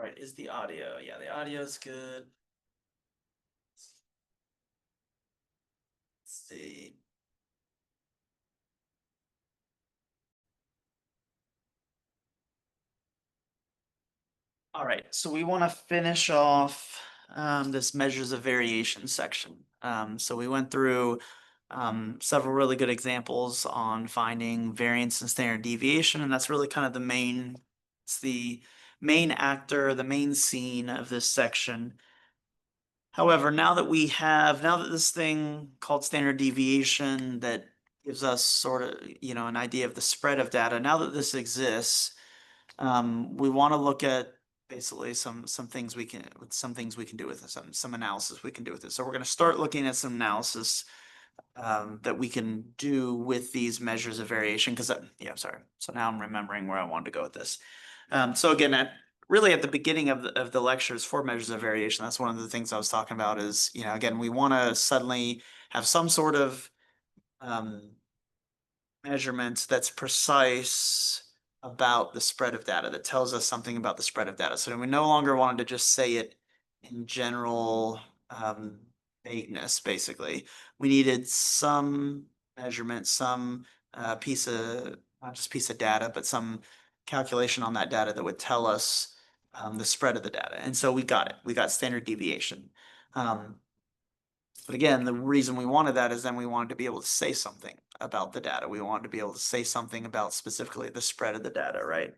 right, is the audio? Yeah, the audio is good. Let's see. All right, so we want to finish off this measures of variation section. So we went through several really good examples on finding variance and standard deviation, and that's really kind of it's the main actor, the main scene of this section. However, now that this thing called standard deviation that gives us sort of, an idea of the spread of data, now that this exists, we want to look at basically some things we can do with this, some analysis we can do with it. So we're going to start looking at some analysis that we can do with these measures of variation. Because yeah, sorry. So now I'm remembering where I wanted to go with this. So again, really at the beginning of the lectures for measures of variation, that's one of the things I was talking about is, again, we want to suddenly have some sort of um, measurement that's precise about the spread of data, that tells us something about the spread of data. So we no longer wanted to just say it in general vagueness, basically. We needed some measurement, some piece of, not just piece of data, but some calculation on that data that would tell us the spread of the data. And so we got it. We got standard deviation. But again, the reason we wanted that is then we wanted to be able to say something about the data. We wanted to be able to say something about specifically the spread of the data, right?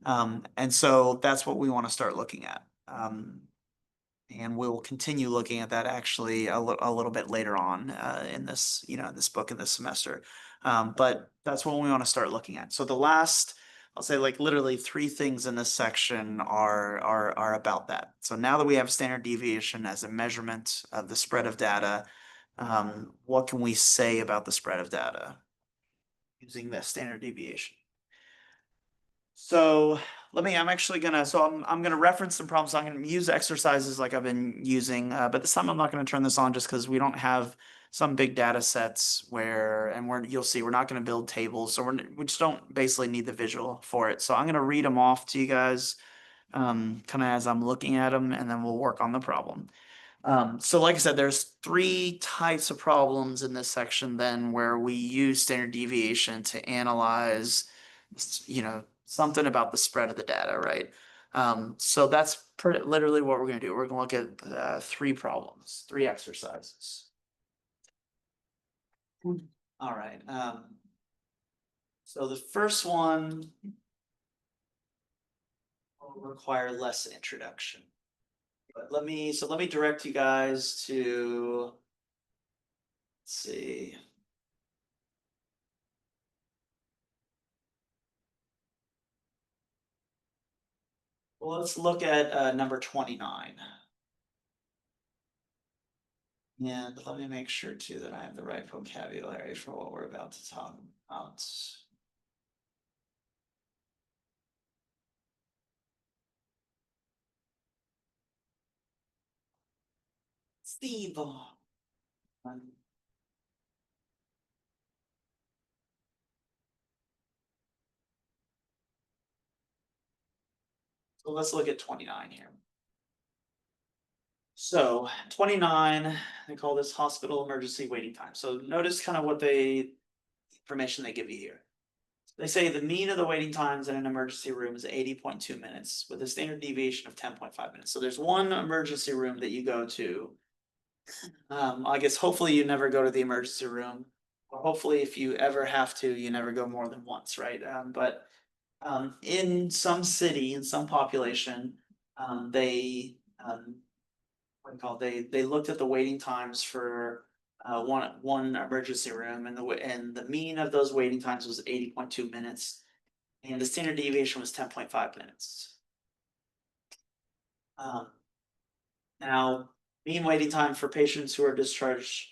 And so that's what we want to start looking at. And we'll continue looking at that actually a little bit later on in this, this book in this semester. But that's what we want to start looking at. So the last, I'll say like literally three things in this section are about that. So now that we have standard deviation as a measurement of the spread of data, what can we say about the spread of data using the standard deviation? So I'm actually I'm gonna reference some problems. So I'm gonna use exercises like I've been using, but this time I'm not gonna turn this on just because we don't have some big data sets you'll see we're not gonna build tables. So we just don't basically need the visual for it. So I'm gonna read them off to you guys, kind of as I'm looking at them, and then we'll work on the problem. So like I said, there's three types of problems in this section then where we use standard deviation to analyze, something about the spread of the data, right? So that's literally what we're gonna do. We're gonna look at three problems, three exercises. All right. So the first one will require less introduction. But let me direct you guys to, let's see. Well, let's look at number 29. And let me make sure too that I have the right vocabulary for what we're about to talk about. Steve. So let's look at 29 here. So 29, they call this hospital emergency waiting time. So notice kind of information they give you here. They say the mean of the waiting times in an emergency room is 80.2 minutes with a standard deviation of 10.5 minutes. So there's one emergency room that you go to. I guess hopefully you never go to the emergency room. Or hopefully if you ever have to, you never go more than once, right? But in some city, in some population, they what do you call it? They looked at the waiting times for one emergency room, and the mean of those waiting times was 80.2 minutes, and the standard deviation was 10.5 minutes. Now, mean waiting time for patients who are discharged.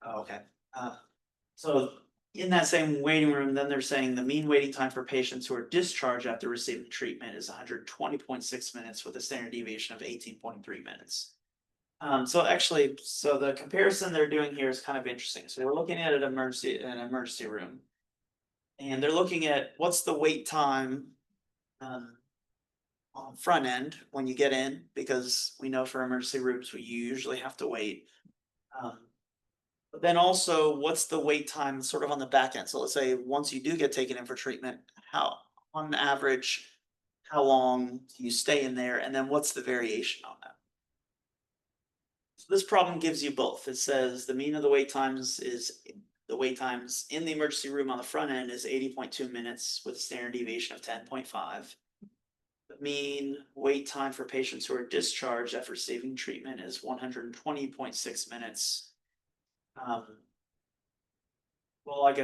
Oh, okay. So in that same waiting room, then they're saying the mean waiting time for patients who are discharged after receiving treatment is 120.6 minutes with a standard deviation of 18.3 minutes. So the comparison they're doing here is kind of interesting. So we're looking at an emergency room, and they're looking at what's the wait time on the front end when you get in, because we know for emergency rooms, you usually have to wait. But then also, what's the wait time sort of on the back end? So let's say once you do get taken in for treatment, how, on average, how long do you stay in there? And then what's the variation on that? So this problem gives you both. It says the mean of the wait times is the wait times in the emergency room on the front end is 80.2 minutes with a standard deviation of 10.5. The mean wait time for patients who are discharged after receiving treatment is 120.6 minutes. Well, like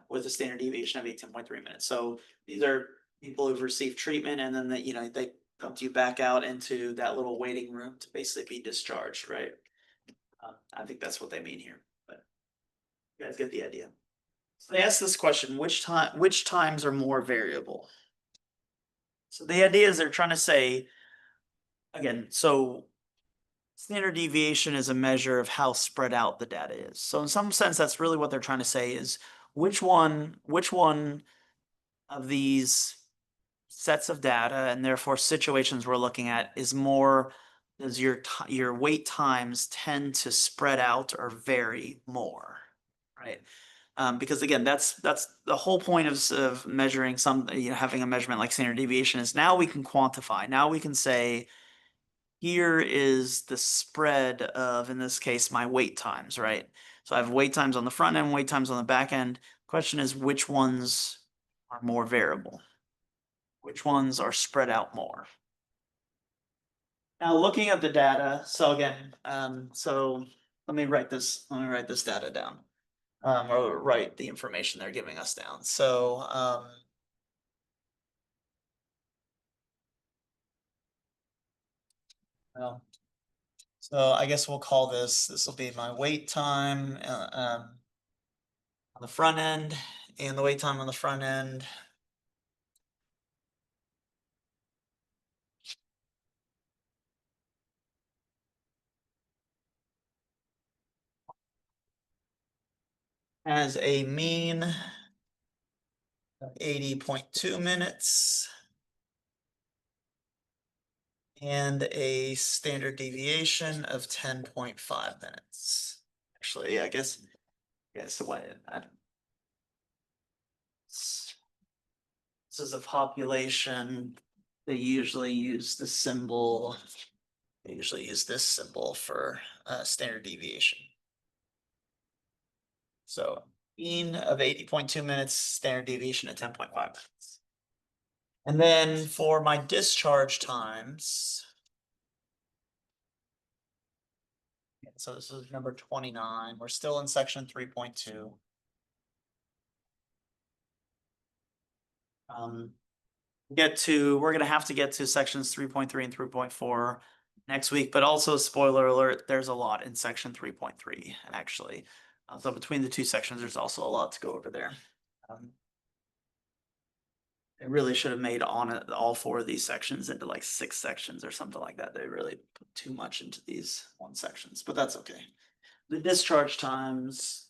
with a standard deviation of 18.3 minutes. So these are people who've received treatment and then they dumped you back out into that little waiting room to basically be discharged, right? I think that's what they mean here, but you guys get the idea. So they ask this question, which times are more variable? So the idea is they're trying to say, again, so standard deviation is a measure of how spread out the data is. So in some sense, that's really what they're trying to say is which one of these sets of data and therefore situations we're looking at is more, does your wait times tend to spread out or vary more, right? Because again, that's the whole point of measuring having a measurement like standard deviation is now we can quantify. Now we can say, here is the spread of, in this case, my wait times, right? So I have wait times on the front end, wait times on the back end. Question is, which ones are more variable? Which ones are spread out more? Now, looking at the data, so again, so let me write this data down, or write the information they're giving us down. So, well, so I guess we'll call this will be my wait time on the front end and the wait time on the front end. Has a mean of 80.2 minutes and a standard deviation of 10.5 minutes. Actually, I guess what this is a population. They usually use this symbol for standard deviation. So mean of 80.2 minutes, standard deviation of 10.5 minutes. And then for my discharge times, so this is number 29. We're still in section 3.2. We're gonna have to get to sections 3.3 and 3.4 next week, but also spoiler alert, there's a lot in section 3.3 actually. So between the two sections, there's also a lot to go over there. They really should have made all four of these sections into like 6 sections or something like that. They really put too much into these one sections, but that's okay. The discharge times.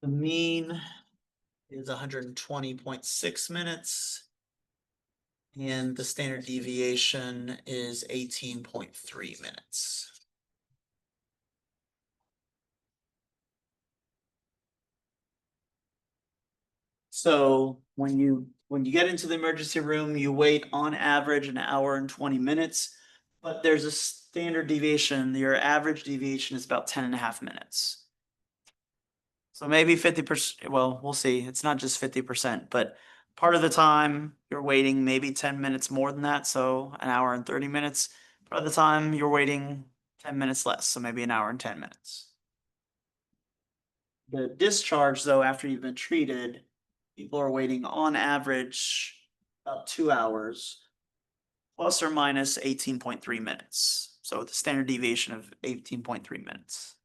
The mean is 120.6 minutes. And the standard deviation is 18.3 minutes. So when you get into the emergency room, you wait on average an hour and 20 minutes, but there's a standard deviation. Your average deviation is about 10.5 minutes. So maybe 50%, well, we'll see. It's not just 50%, but part of the time you're waiting maybe 10 minutes more than that. So an hour and 30 minutes. Part of the time you're waiting 10 minutes less. So maybe an hour and 10 minutes. The discharge, though, after you've been treated, people are waiting on average about 2 hours, plus or minus 18.3 minutes. So the standard deviation of 18.3 minutes.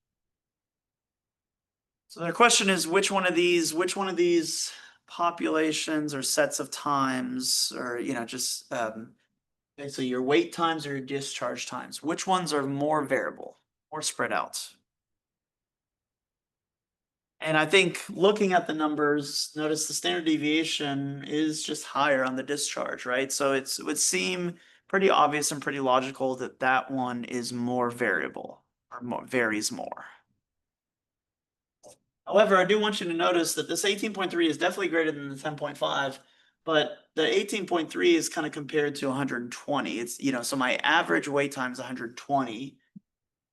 So their question is, which one of these populations or sets of times, or just so your wait times or your discharge times, which ones are more variable, more spread out? And I think looking at the numbers, notice the standard deviation is just higher on the discharge, right? So it would seem pretty obvious and pretty logical that that one is more variable or varies more. However, I do want you to notice that this 18.3 is definitely greater than the 10.5, but the 18.3 is kind of compared to 120. It's, so my average wait time is 120,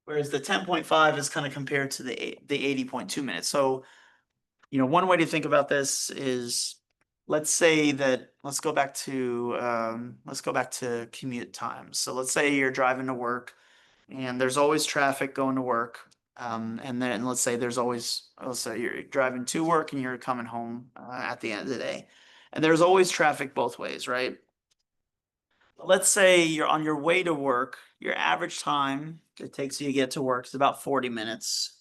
whereas the 10.5 is kind of compared to the 80.2 minutes. So, one way to think about this is, let's go back to commute times. So let's say you're driving to work and there's always traffic going to work. And then let's say you're driving to work and you're coming home at the end of the day. And there's always traffic both ways, right? Let's say you're on your way to work, your average time it takes you to get to work is about 40 minutes.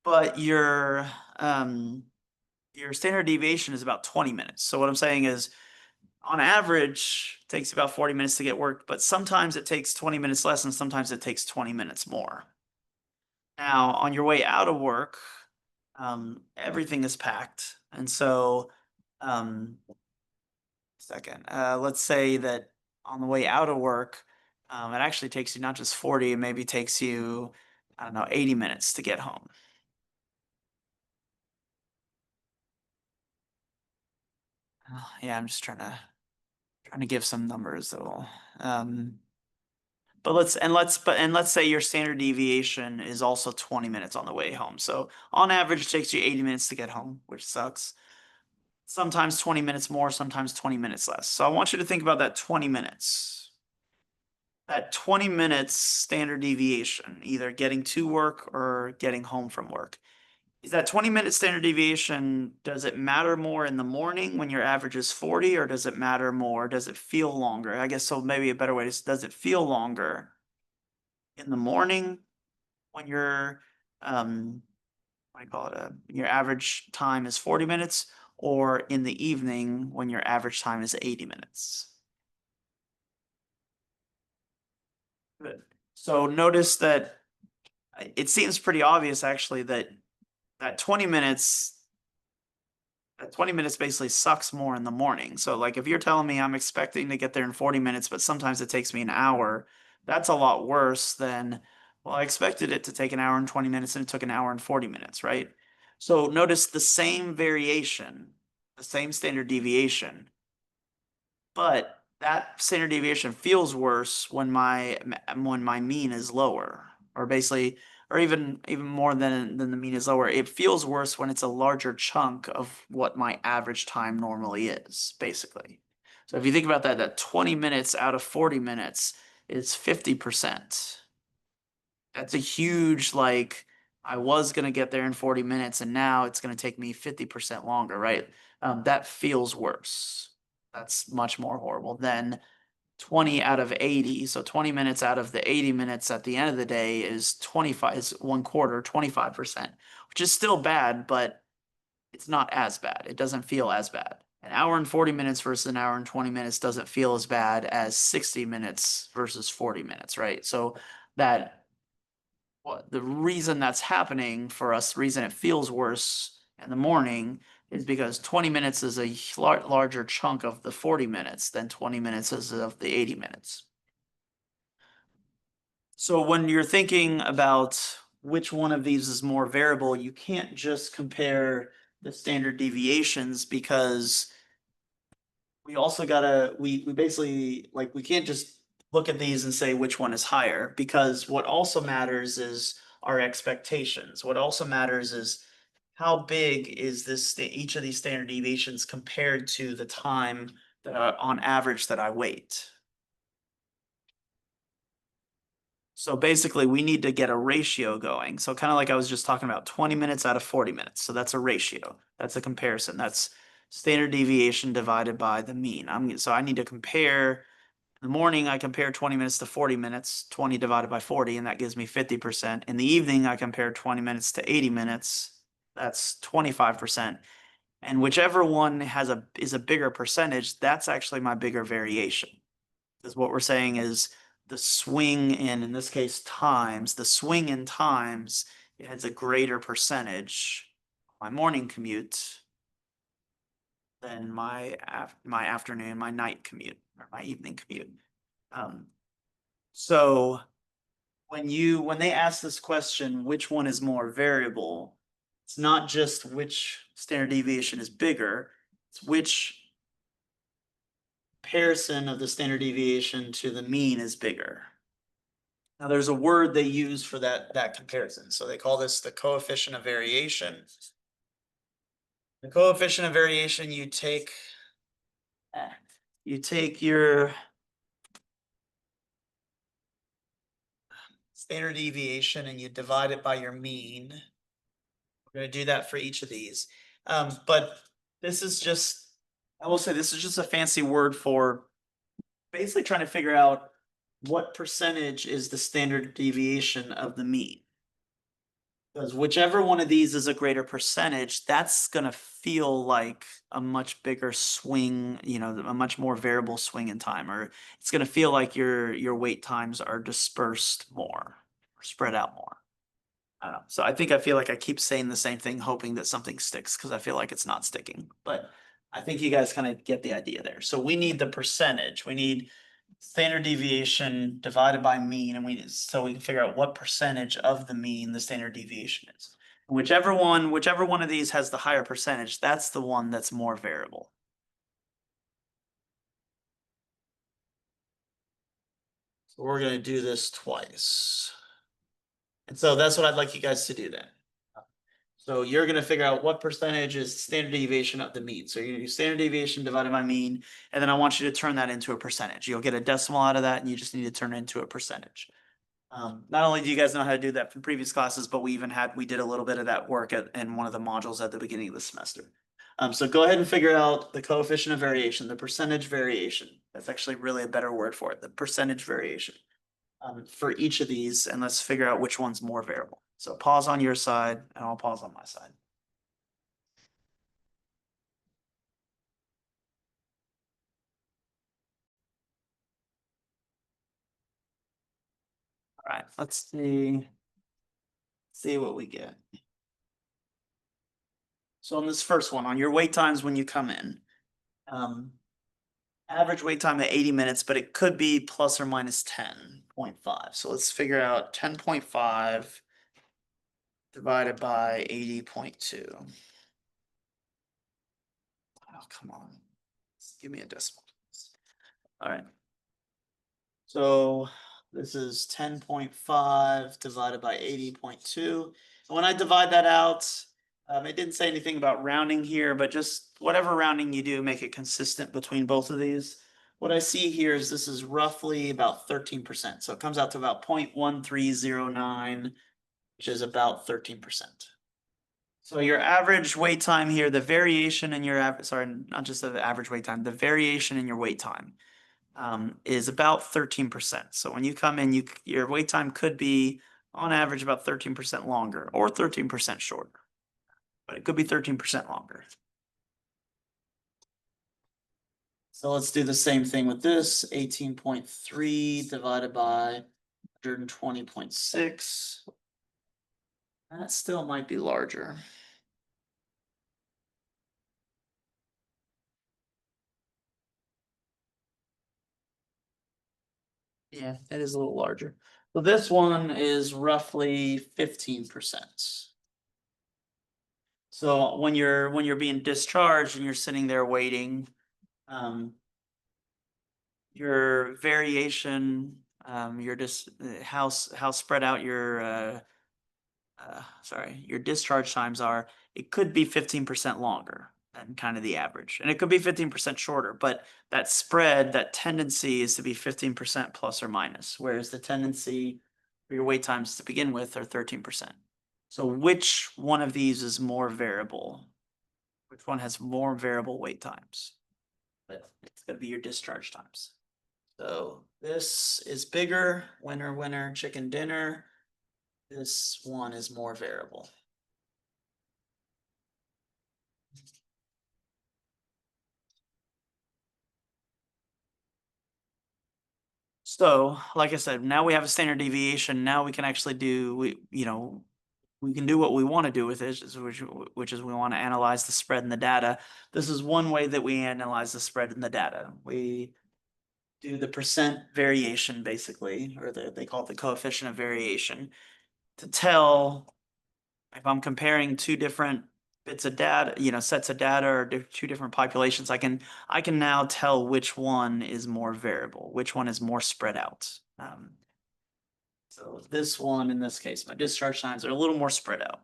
But your standard deviation is about 20 minutes. So what I'm saying is, on average, it takes about 40 minutes to get work, but sometimes it takes 20 minutes less and sometimes it takes 20 minutes more. Now, on your way out of work, everything is packed. And so, let's say that on the way out of work, it actually takes you not just 40, it maybe takes you, I don't know, 80 minutes to get home. Yeah, I'm just trying to give some numbers that will, but let's say your standard deviation is also 20 minutes on the way home. So on average, it takes you 80 minutes to get home, which sucks. Sometimes 20 minutes more, sometimes 20 minutes less. So I want you to think about that 20 minutes. That 20 minutes standard deviation, either getting to work or getting home from work. Is that 20-minute standard deviation, does it matter more in the morning when your average is 40, or does it matter more? Does it feel longer? I guess so maybe a better way is, does it feel longer in the morning when your what do you call it? Your average time is 40 minutes, or in the evening when your average time is 80 minutes? Good. So notice that it seems pretty obvious actually that 20 minutes that 20 minutes basically sucks more in the morning. So like if you're telling me I'm expecting to get there in 40 minutes, but sometimes it takes me an hour, that's a lot worse than, well, I expected it to take an hour and 20 minutes and it took an hour and 40 minutes, right? So notice the same variation, the same standard deviation, but that standard deviation feels worse when my mean is lower, or basically, or even more than the mean is lower. It feels worse when it's a larger chunk of what my average time normally is, basically. So if you think about that 20 minutes out of 40 minutes is 50%. That's a huge, like, I was gonna get there in 40 minutes and now it's gonna take me 50% longer, right? That feels worse. That's much more horrible than 20 out of 80. So 20 minutes out of the 80 minutes at the end of the day is 25, is one quarter, 25%, which is still bad, but it's not as bad. It doesn't feel as bad. An hour and 40 minutes versus an hour and 20 minutes doesn't feel as bad as 60 minutes versus 40 minutes, right? So that the reason that's happening for us, the reason it feels worse in the morning is because 20 minutes is a larger chunk of the 40 minutes than 20 minutes is of the 80 minutes. So when you're thinking about which one of these is more variable, you can't just compare the standard deviations, because we also gotta, we basically, like, we can't just look at these and say which one is higher, because what also matters is our expectations. What also matters is how big is each of these standard deviations compared to the time that on average that I wait. So basically we need to get a ratio going. So kind of like I was just talking about, 20 minutes out of 40 minutes. So that's a ratio. That's a comparison. That's standard deviation divided by the mean. So I need to compare. In the morning, I compare 20 minutes to 40 minutes, 20 divided by 40, and that gives me 50%. In the evening, I compare 20 minutes to 80 minutes. That's 25%. And whichever one is a bigger percentage, that's actually my bigger variation. Because what we're saying is the swing in this case, times, the swing in times it has a greater percentage my morning commute than my afternoon, my night commute, or my evening commute. Um, so when they ask this question, which one is more variable, it's not just which standard deviation is bigger, it's which comparison of the standard deviation to the mean is bigger. Now there's a word they use for that comparison. So they call this the coefficient of variation. The coefficient of variation, you take your standard deviation and you divide it by your mean. We're going to do that for each of these. But this is just, I will say this is just a fancy word for basically trying to figure out what percentage is the standard deviation of the mean. Because whichever one of these is a greater percentage, that's gonna feel like a much bigger swing, a much more variable swing in time, or it's gonna feel like your wait times are dispersed more, or spread out more. I don't know. So I feel like I keep saying the same thing, hoping that something sticks, because I feel like it's not sticking. But I think you guys kind of get the idea there. So we need the percentage. We need standard deviation divided by mean, and so we can figure out what percentage of the mean the standard deviation is. Whichever one of these has the higher percentage, that's the one that's more variable. So we're going to do this twice. And so that's what I'd like you guys to do then. So you're going to figure out what percentage is standard deviation of the mean. So you're going to do standard deviation divided by mean, and then I want you to turn that into a percentage. You'll get a decimal out of that, and you just need to turn it into a percentage. Not only do you guys know how to do that from previous classes, but we did a little bit of that work in one of the modules at the beginning of the semester. So go ahead and figure out the coefficient of variation, the percentage variation. That's actually really a better word for it, the percentage variation for each of these, and let's figure out which one's more variable. So pause on your side, and I'll pause on my side. All right, let's see what we get. So on this first one, on your wait times when you come in, average wait time at 80 minutes, but it could be plus or minus 10.5. So let's figure out 10.5 divided by 80.2. Oh, come on. Give me a decimal. All right. So this is 10.5 divided by 80.2. And when I divide that out, it didn't say anything about rounding here, but just whatever rounding you do, make it consistent between both of these. What I see here is this is roughly about 13%. So it comes out to about 0.1309, which is about 13%. So your average wait time here, the variation in your average, sorry, not just the average wait time, the variation in your wait time is about 13%. So when you come in, your wait time could be on average about 13% longer or 13% shorter, but it could be 13% longer. So let's do the same thing with this, 18.3 divided by 120.6. That still might be larger. Yeah, it is a little larger. So this one is roughly 15%. So when you're being discharged and you're sitting there waiting, your variation, your how spread out your your discharge times are, it could be 15% longer than kind of the average, and it could be 15% shorter, but that spread, that tendency is to be 15% plus or minus, whereas the tendency for your wait times to begin with are 13%. So which one of these is more variable? Which one has more variable wait times? But it's gonna be your discharge times. So this is bigger, winner, winner, chicken dinner. This one is more variable. So, like I said, now we have a standard deviation. Now we can actually do, we can do what we want to do with it, which is we want to analyze the spread in the data. This is one way that we analyze the spread in the data. We do the percent variation basically, or they call it the coefficient of variation, to tell if I'm comparing two different bits of data, sets of data or two different populations, I can now tell which one is more variable, which one is more spread out. So this one, in this case, my discharge times are a little more spread out.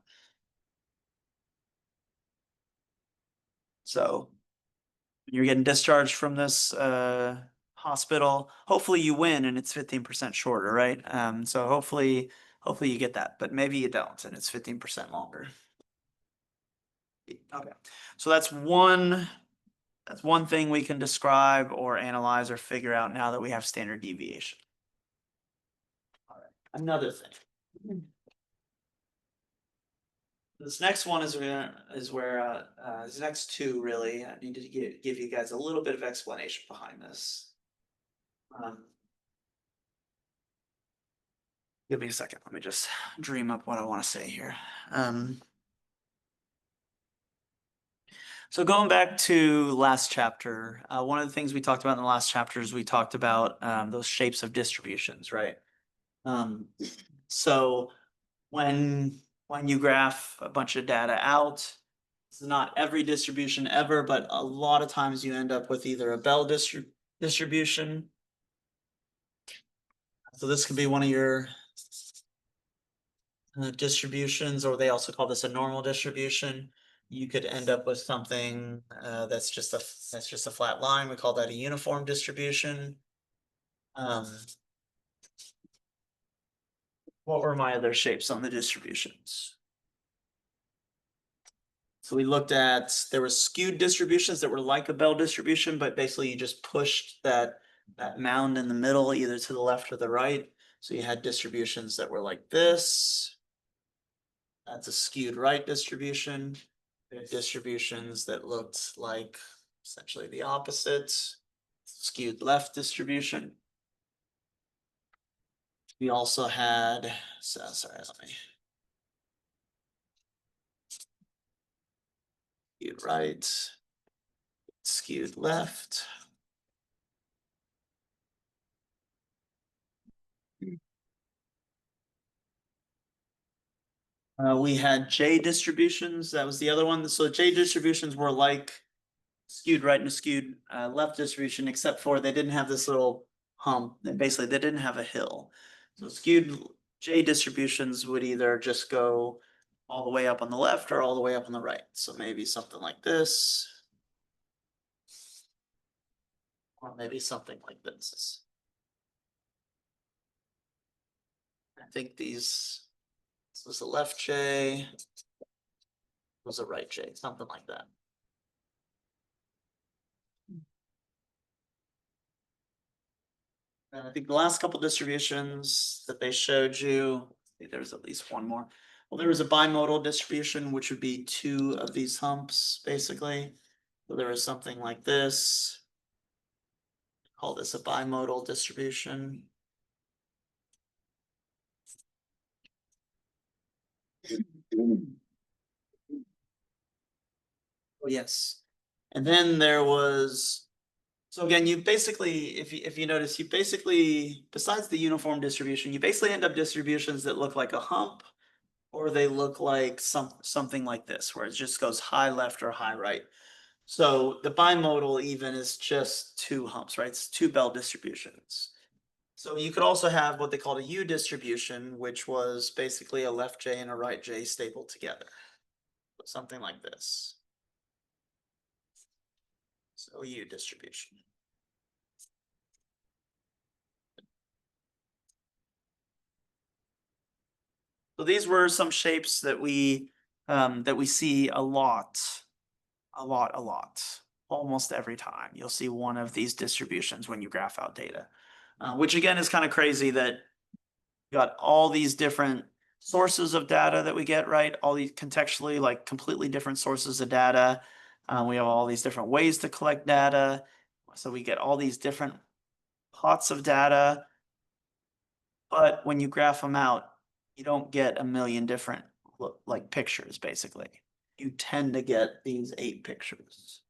So you're getting discharged from this hospital. Hopefully you win and it's 15% shorter, right? So hopefully you get that, but maybe you don't and it's 15% longer. Okay, so that's one thing we can describe or analyze or figure out now that we have standard deviation. All right, another thing. This next one is where these next two really, I need to give you guys a little bit of explanation behind this. Give me a second. Let me just dream up what I want to say here. So going back to last chapter, one of the things we talked about in the last chapter is we talked about those shapes of distributions, right? So when you graph a bunch of data out, it's not every distribution ever, but a lot of times you end up with either a Bell distribution. So this could be one of your distributions, or they also call this a normal distribution. You could end up with something that's just a flat line. We call that a uniform distribution. What were my other shapes on the distributions? So we looked at, there were skewed distributions that were like a Bell distribution, but basically you just pushed that mound in the middle, either to the left or the right. So you had distributions that were like this. That's a skewed right distribution. There are distributions that looked like essentially the opposite. Skewed left distribution. We also had, sorry, let me. Skewed right, skewed left. We had J distributions. That was the other one. So J distributions were like skewed right and skewed left distribution, except for they didn't have this little hump. Basically, they didn't have a hill. So skewed J distributions would either just go all the way up on the left or all the way up on the right. So maybe something like this. Or maybe something like this. I think this was a left J, was a right J, something like that. And I think the last couple distributions that they showed you, I think there's at least one more. Well, there was a bimodal distribution, which would be two of these humps, basically. So there was something like this. Call this a bimodal distribution. Oh, yes. And then there was, so again, you basically, if you notice, you basically, besides the uniform distribution, you basically end up distributions that look like a hump, or they look like something like this, where it just goes high left or high right. So the bimodal even is just two humps, right? It's two Bell distributions. So you could also have what they called a U distribution, which was basically a left J and a right J stapled together. Something like this. So U distribution. So these were some shapes that we see a lot, almost every time. You'll see one of these distributions when you graph out data, which again is kind of crazy that you got all these different sources of data that we get, right? All these contextually, like completely different sources of data. We have all these different ways to collect data. So we get all these different pots of data. But when you graph them out, you don't get a million different look like pictures, basically. You tend to get these 8 pictures.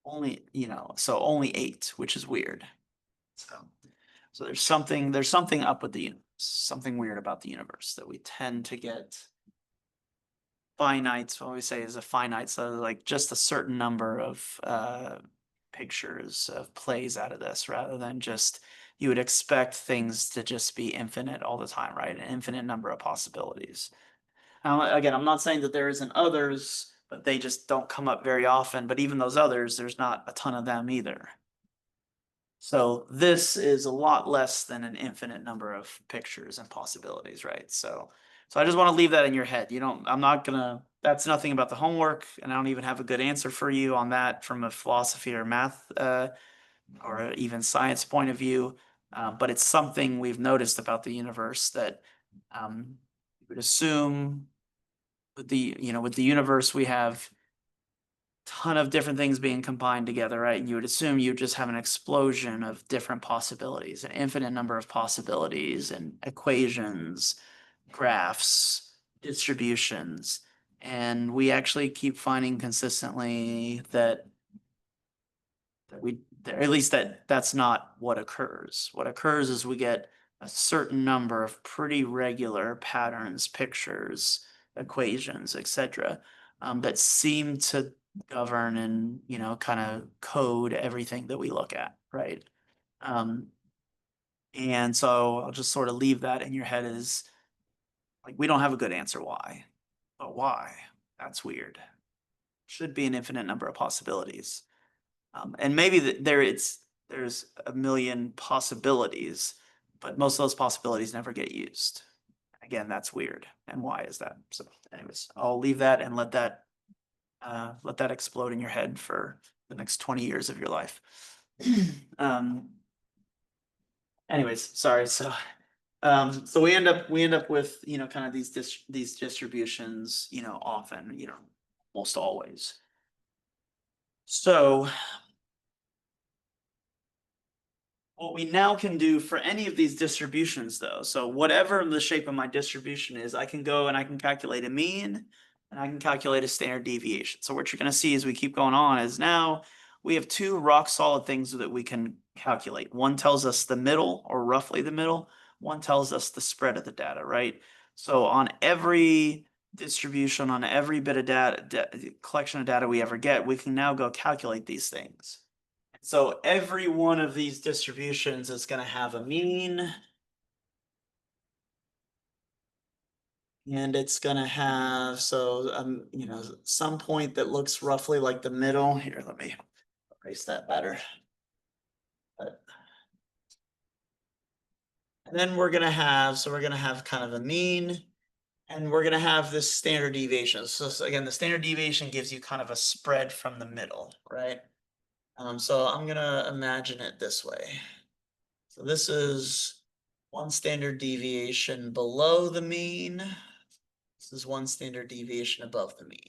Only, so only 8, which is weird. So, so there's something up with the universe, something weird about the universe that we tend to get finite. What we say is a finite, so like just a certain number of pictures of plays out of this, rather than just you would expect things to just be infinite all the time, right? An infinite number of possibilities. Again, I'm not saying that there isn't others, but they just don't come up very often. But even those others, there's not a ton of them either. So this is a lot less than an infinite number of pictures and possibilities, right? So I just want to leave that in your head. I'm not gonna, that's nothing about the homework, and I don't even have a good answer for you on that from a philosophy or math or even science point of view. But it's something we've noticed about the universe that you would assume with the universe we have ton of different things being combined together, right? And you would assume you just have an explosion of different possibilities, an infinite number of possibilities and equations, graphs, distributions. And we actually keep finding consistently that we, at least that's not what occurs. What occurs is we get a certain number of pretty regular patterns, pictures, equations, etc., that seem to govern and kind of code everything that we look at, right? Um, and so I'll just sort of leave that in your head as like we don't have a good answer why, but why? That's weird. Should be an infinite number of possibilities. And maybe there's a million possibilities, but most of those possibilities never get used. Again, that's weird. And why is that? So, anyways, I'll leave that and let that explode in your head for the next 20 years of your life. um, anyways, sorry. So we end up with kind of these distributions often almost always. So what we now can do for any of these distributions though, so whatever the shape of my distribution is, I can go and I can calculate a mean and I can calculate a standard deviation. So what you're going to see as we keep going on is now we have 2 rock solid things that we can calculate. One tells us the middle or roughly the middle. One tells us the spread of the data, right? So on every distribution, on every bit of data, collection of data we ever get, we can now go calculate these things. So every one of these distributions is going to have a mean. And it's going to have, some point that looks roughly like the middle. Here, let me erase that better. And then we're going to have kind of a mean. And we're going to have this standard deviation. So again, the standard deviation gives you kind of a spread from the middle, right? So I'm going to imagine it this way. So this is one standard deviation below the mean. This is one standard deviation above the mean.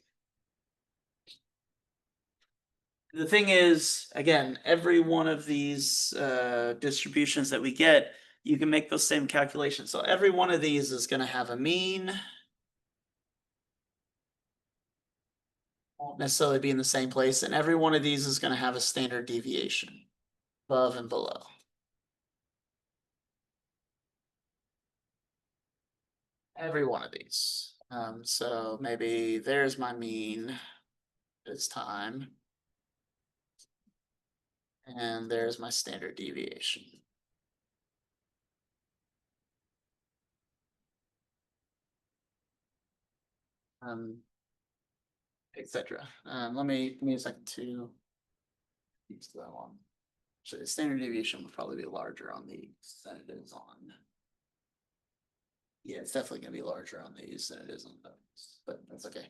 The thing is, again, every one of these distributions that we get, you can make those same calculations. So every one of these is going to have a mean. Won't necessarily be in the same place. And every one of these is going to have a standard deviation above and below. Every one of these. So maybe there's my mean this time. And there's my standard deviation. Etc. Let me a second to use that one. So the standard deviation would probably be larger on these than it is on. Yeah, it's definitely going to be larger on these than it is on those, but that's okay.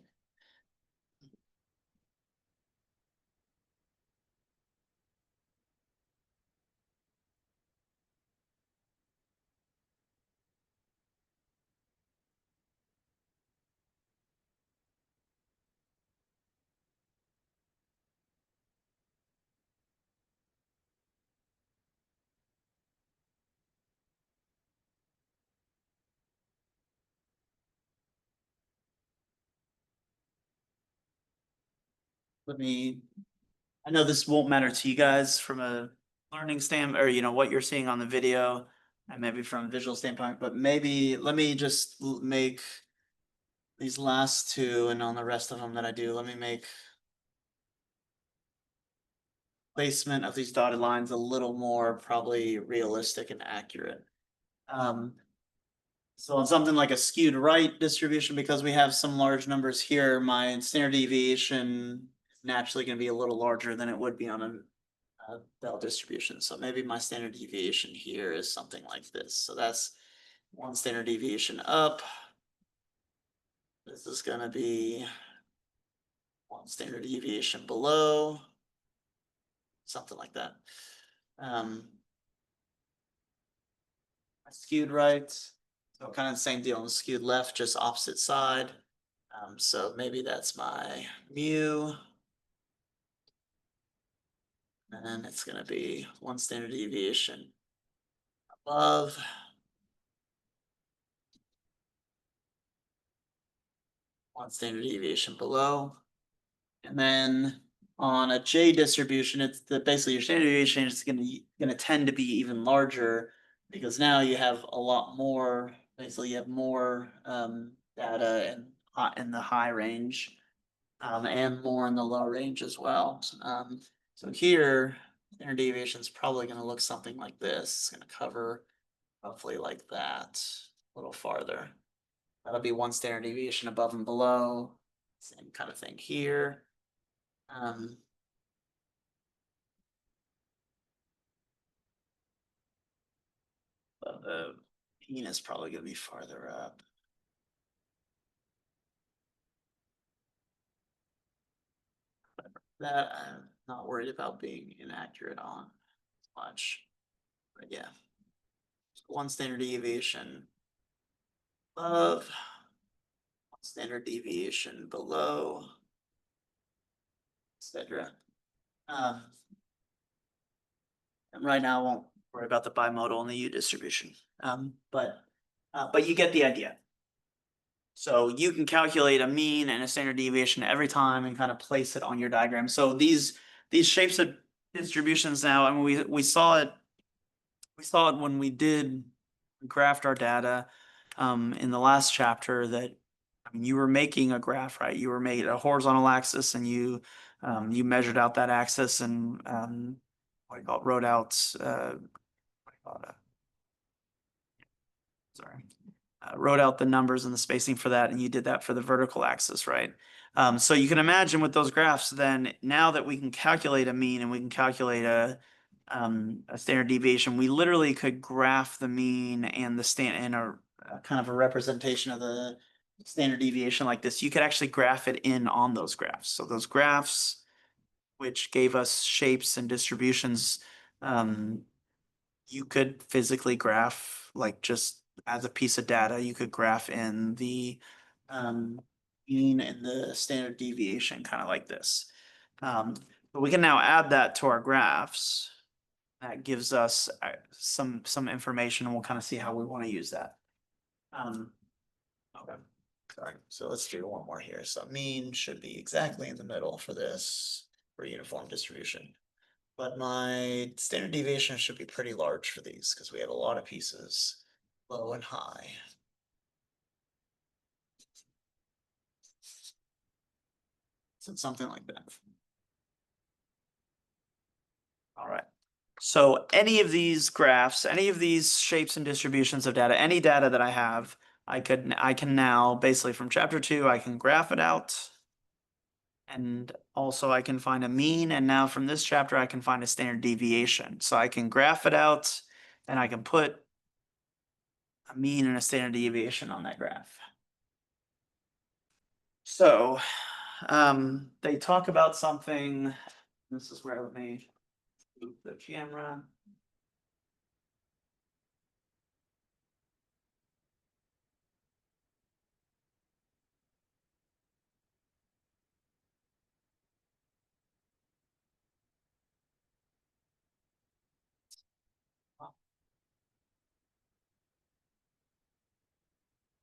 I know this won't matter to you guys from a learning stand, or what you're seeing on the video, and maybe from a visual standpoint, but maybe let me just make these last two, and on the rest of them that I do, let me make placement of these dotted lines a little more probably realistic and accurate. So on something like a skewed right distribution, because we have some large numbers here, my standard deviation is naturally going to be a little larger than it would be on a Bell distribution. So maybe my standard deviation here is something like this. So that's one standard deviation up. This is going to be one standard deviation below, something like that. Skewed right, so kind of the same deal on skewed left, just opposite side. So maybe that's my mu. And then it's going to be one standard deviation above. One standard deviation below. And then on a J distribution, it's basically your standard deviation is going to tend to be even larger, because now you have a lot more. Basically, you have more data in the high range, and more in the low range as well. So here, standard deviation is probably going to look something like this. It's going to cover roughly like that, a little farther. That'll be one standard deviation above and below. Same kind of thing here. But the mean is probably going to be farther up. That I'm not worried about being inaccurate on much. But yeah, one standard deviation above, one standard deviation below, etc. And right now, I won't worry about the bimodal and the U distribution. But you get the idea. So you can calculate a mean and a standard deviation every time and kind of place it on your diagram. So these shapes of distributions now, I mean, we saw it when we did graphed our data in the last chapter, that you were making a graph, right? You were making a horizontal axis, and you measured out that axis, and what do you call it, wrote out wrote out the numbers and the spacing for that, and you did that for the vertical axis, right? So you can imagine with those graphs, then now that we can calculate a mean and we can calculate a standard deviation, we literally could graph the mean and a kind of a representation of the standard deviation like this. You could actually graph it in on those graphs. So those graphs, which gave us shapes and distributions, you could physically graph, like, just as a piece of data, you could graph in the mean and the standard deviation, kind of like this. But we can now add that to our graphs. That gives us some information, and we'll kind of see how we want to use that. Okay, sorry. So let's do one more here. So mean should be exactly in the middle for this, for uniform distribution. But my standard deviation should be pretty large for these, because we have a lot of pieces, low and high. So it's something like that. All right. So any of these graphs, any of these shapes and distributions of data, any data that I have, I can now, basically from chapter 2, I can graph it out. And also I can find a mean, and now from this chapter, I can find a standard deviation. So I can graph it out, and I can put a mean and a standard deviation on that graph. So they talk about something. This is where, let me move the camera.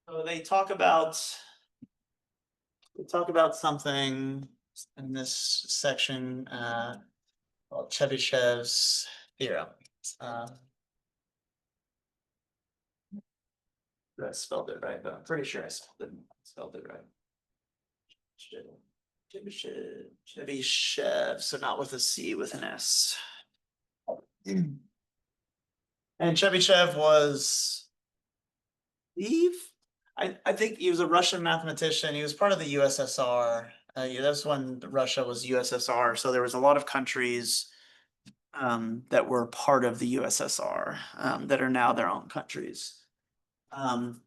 So they talk about something in this section, called Chebyshev's theorem. I spelled it right, but I'm pretty sure I spelled it right. Chebyshev, so not with a C, with an S. And Chebyshev was, Eve? I think he was a Russian mathematician. He was part of the USSR. Yeah, that's when Russia was USSR. So there was a lot of countries that were part of the USSR that are now their own countries. And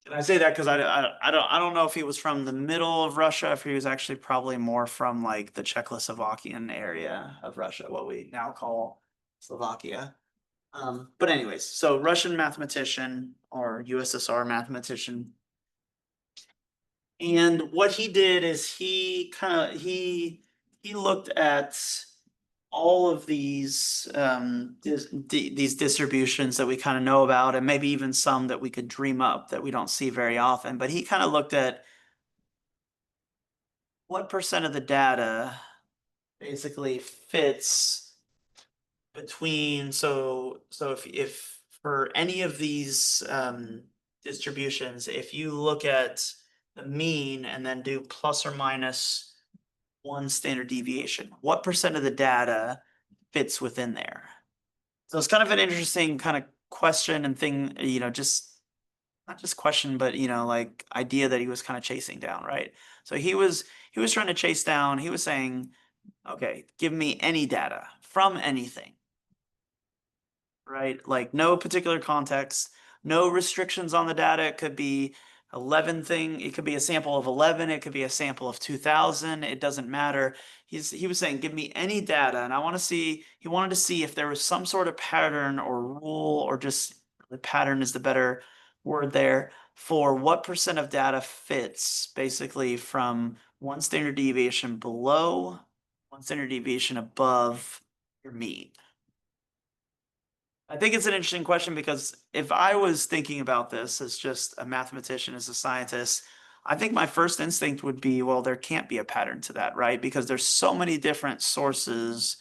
I say that because I don't know if he was from the middle of Russia, if he was actually probably more from like the Czechoslovakian area of Russia, what we now call Slovakia. But anyways, so Russian mathematician or USSR mathematician. And what he did is he looked at all of these these distributions that we kind of know about, and maybe even some that we could dream up that we don't see very often. But he kind of looked at what percent of the data basically fits between, so if for any of these distributions, if you look at the mean and then do plus or minus one standard deviation, what percent of the data fits within there? So it's kind of an interesting kind of question and thing, just not just question, but like idea that he was kind of chasing down, right? So he was trying to chase down, he was saying, okay, give me any data from anything, right? Like no particular context, no restrictions on the data. It could be 11 thing, it could be a sample of 11, it could be a sample of 2000, it doesn't matter. He was saying, give me any data, and he wanted to see if there was some sort of pattern or rule, or just the pattern is the better word there, for what percent of data fits basically from one standard deviation below, one standard deviation above your mean. I think it's an interesting question because if I was thinking about this as just a mathematician, as a scientist, I think my first instinct would be, well, there can't be a pattern to that, right? Because there's so many different sources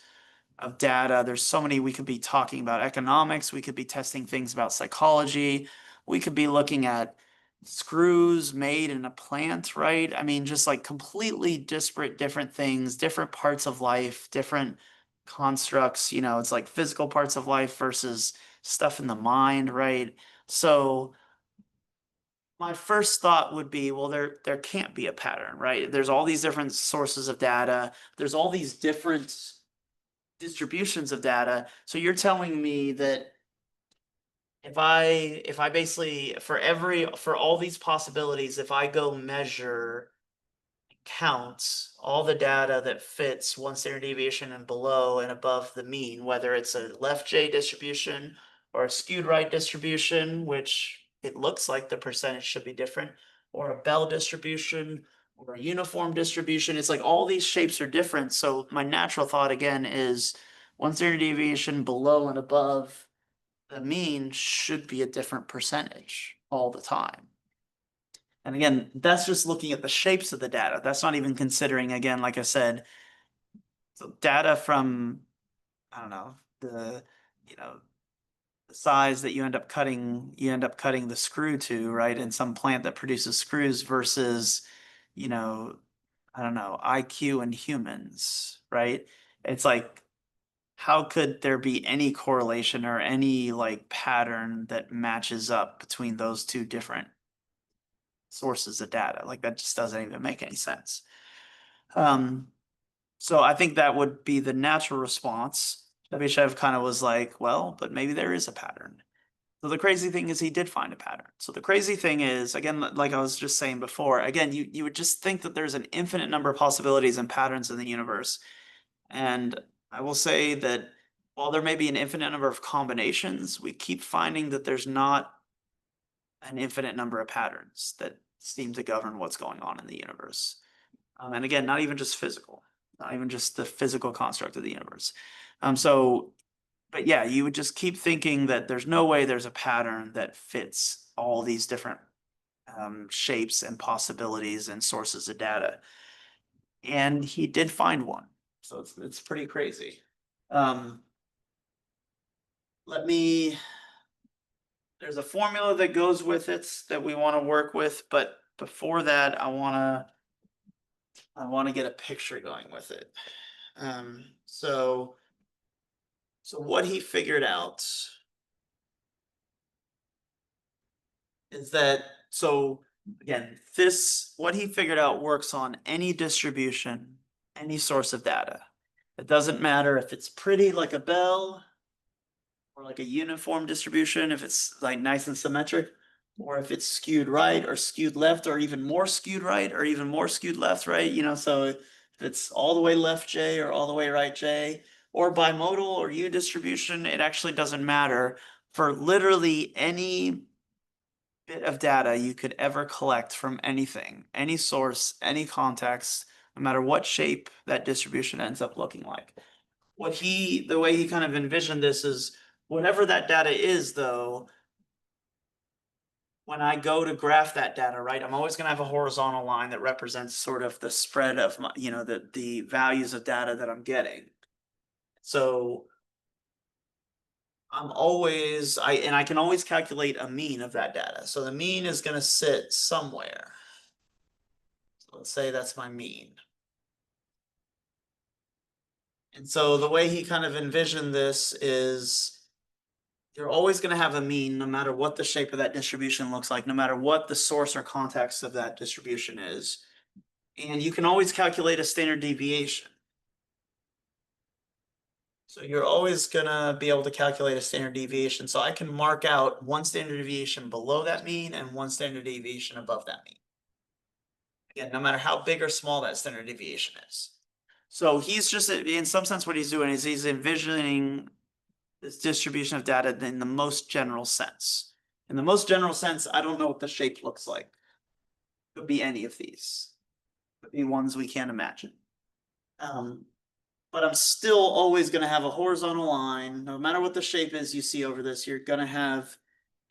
of data. There's so many, we could be talking about economics, we could be testing things about psychology, we could be looking at screws made in a plant, right? I mean, just like completely disparate different things, different parts of life, different constructs, it's like physical parts of life versus stuff in the mind, right? So my first thought would be, well, there can't be a pattern, right? There's all these different sources of data, there's all these different distributions of data. So you're telling me that if I basically for all these possibilities, if I go measure, count all the data that fits one standard deviation and below and above the mean, whether it's a left J distribution or a skewed right distribution, which it looks like the percentage should be different, or a Bell distribution or a uniform distribution. It's like all these shapes are different. So my natural thought again is one standard deviation below and above the mean should be a different percentage all the time. And again, that's just looking at the shapes of the data. That's not even considering, again, like I said, so data from, I don't know, the size that you end up cutting the screw to, right? In some plant that produces screws versus, you know, I don't know, IQ in humans, right? It's like, how could there be any correlation or any like pattern that matches up between those two different sources of data? Like that just doesn't even make any sense. So I think that would be the natural response. Chebyshev kind of was like, well, but maybe there is a pattern. So the crazy thing is he did find a pattern. So the crazy thing is, again, like I was just saying before, again, you would just think that there's an infinite number of possibilities and patterns in the universe. And I will say that while there may be an infinite number of combinations, we keep finding that there's not an infinite number of patterns that seem to govern what's going on in the universe. And again, not even just physical, not even just the physical construct of the universe. But yeah, you would just keep thinking that there's no way there's a pattern that fits all these different shapes and possibilities and sources of data. And he did find one. So it's pretty crazy. Um, let me, there's a formula that goes with it that we want to work with, but before that, I want to get a picture going with it. So what he figured out is that, so again, what he figured out works on any distribution, any source of data. It doesn't matter if it's pretty like a bell or like a uniform distribution, if it's like nice and symmetric, or if it's skewed right or skewed left, or even more skewed right or even more skewed left, right? So if it's all the way left J or all the way right J, or bimodal or U distribution, it actually doesn't matter for literally any bit of data you could ever collect from anything, any source, any context, no matter what shape that distribution ends up looking like. The way he kind of envisioned this is whatever that data is, though, when I go to graph that data, right, I'm always going to have a horizontal line that represents sort of the spread of my, the values of data that I'm getting. So I can always calculate a mean of that data. So the mean is going to sit somewhere. So let's say that's my mean. And so the way he kind of envisioned this is you're always going to have a mean no matter what the shape of that distribution looks like, no matter what the source or context of that distribution is. And you can always calculate a standard deviation. So you're always going to be able to calculate a standard deviation. So I can mark out one standard deviation below that mean and one standard deviation above that mean. Again, no matter how big or small that standard deviation is. So he's just, in some sense, what he's doing is he's envisioning this distribution of data in the most general sense. In the most general sense, I don't know what the shape looks like. Could be any of these. Could be ones we can't imagine. But I'm still always going to have a horizontal line. No matter what the shape is you see over this, you're going to have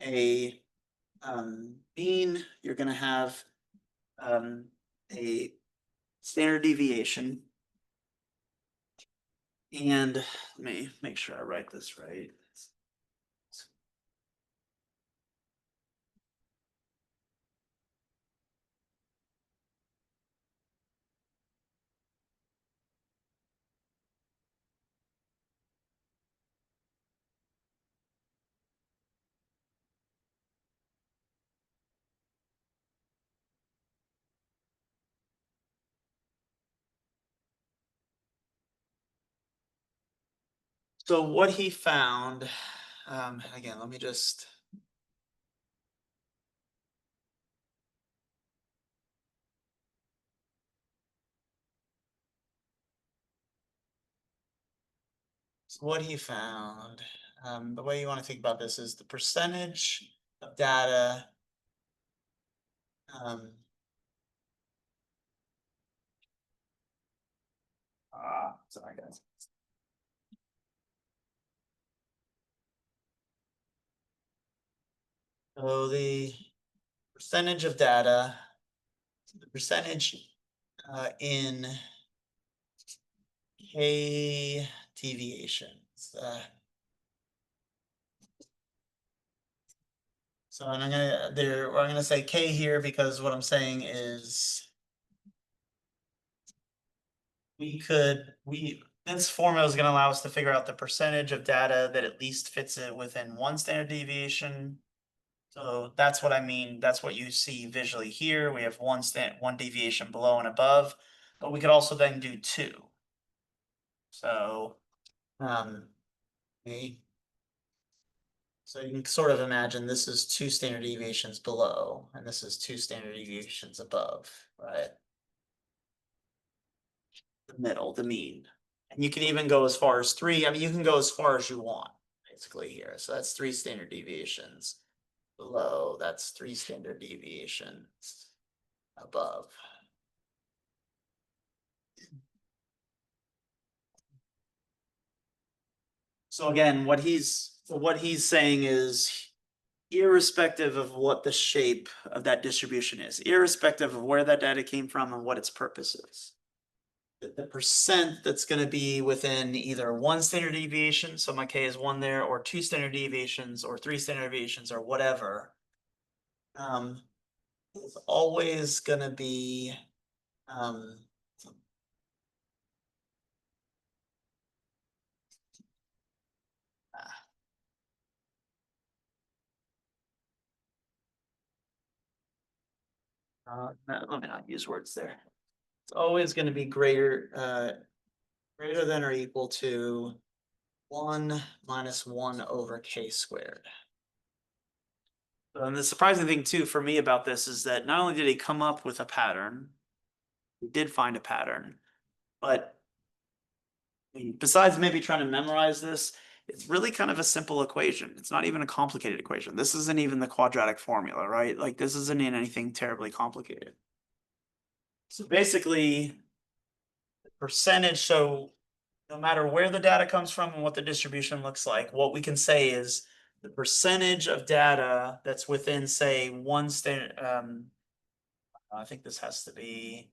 a mean. You're going to have a standard deviation. And let me make sure I write this right. So what he found, again, let me just. So what he found, the way you want to think about this is the percentage of data. Sorry guys. So the percentage of data, the percentage in K deviations. So and I'm gonna say K here because what I'm saying is this formula is gonna allow us to figure out the percentage of data that at least fits it within one standard deviation. So that's what I mean. That's what you see visually here. We have one deviation below and above, but we could also then do two. So, okay. So you can sort of imagine this is two standard deviations below, and this is two standard deviations above, right? The middle, the mean. And you can even go as far as three. I mean, you can go as far as you want, basically here. So that's three standard deviations below. That's three standard deviations above. So again, what he's saying is irrespective of what the shape of that distribution is, irrespective of where that data came from and what its purpose is. the percent that's gonna be within either one standard deviation, so my K is one there, or two standard deviations, or three standard deviations, or whatever. Is always gonna be, um. Let me not use words there. It's always gonna be greater than or equal to 1 minus 1 over K squared. And the surprising thing too for me about this is that not only did he come up with a pattern, he did find a pattern, but besides maybe trying to memorize this, it's really kind of a simple equation. It's not even a complicated equation. This isn't even the quadratic formula, right? Like this isn't in anything terribly complicated. So basically, the percentage, so no matter where the data comes from and what the distribution looks like, what we can say is the percentage of data that's within, say, one standard, I think this has to be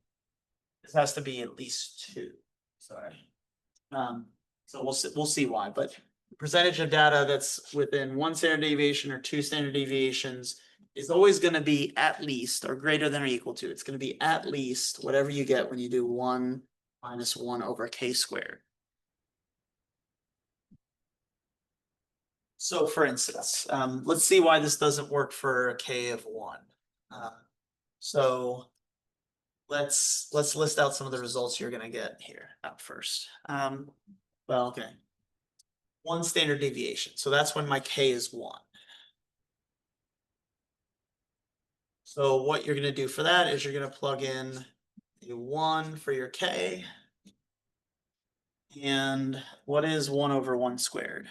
at least two. Sorry. So we'll see why, but the percentage of data that's within one standard deviation or two standard deviations is always going to be at least or greater than or equal to. It's going to be at least whatever you get when you do 1 minus 1 over K squared. So for instance, let's see why this doesn't work for a K of 1. So let's list out some of the results you're going to get here out first. Well, okay. One standard deviation. So that's when my K is 1. So what you're going to do for that is you're going to plug in a 1 for your K. And what is 1 over 1 squared?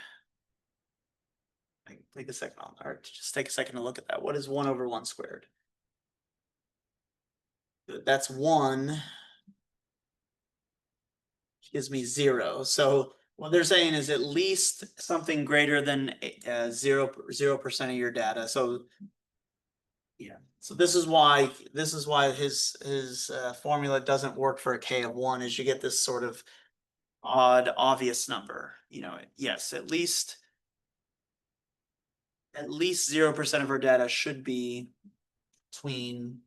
Take a second on, or just take a second to look at that. What is 1 over 1 squared? That's 1. Gives me 0. So what they're saying is at least something greater than 0% of your data. So yeah, so this is why his formula doesn't work for a K of 1, is you get this sort of odd, obvious number. You know, yes, at least 0% of our data should be between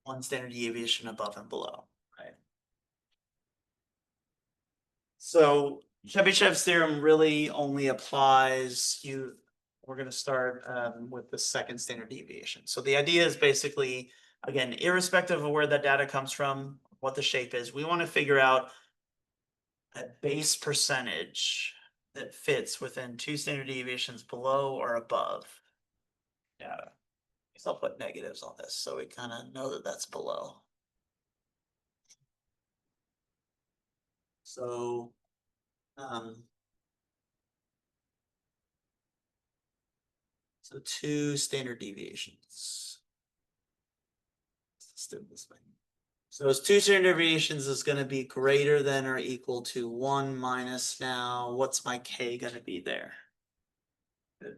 one standard deviation above and below, right? So Chebyshev's theorem really only applies. We're going to start with the second standard deviation. So the idea is basically, again, irrespective of where that data comes from, what the shape is, we want to figure out a base percentage that fits within two standard deviations below or above data. So I'll put negatives on this so we kind of know that that's below. So so two standard deviations. Let's do it this way. So those two standard deviations is going to be greater than or equal to 1 minus, now what's my K going to be there?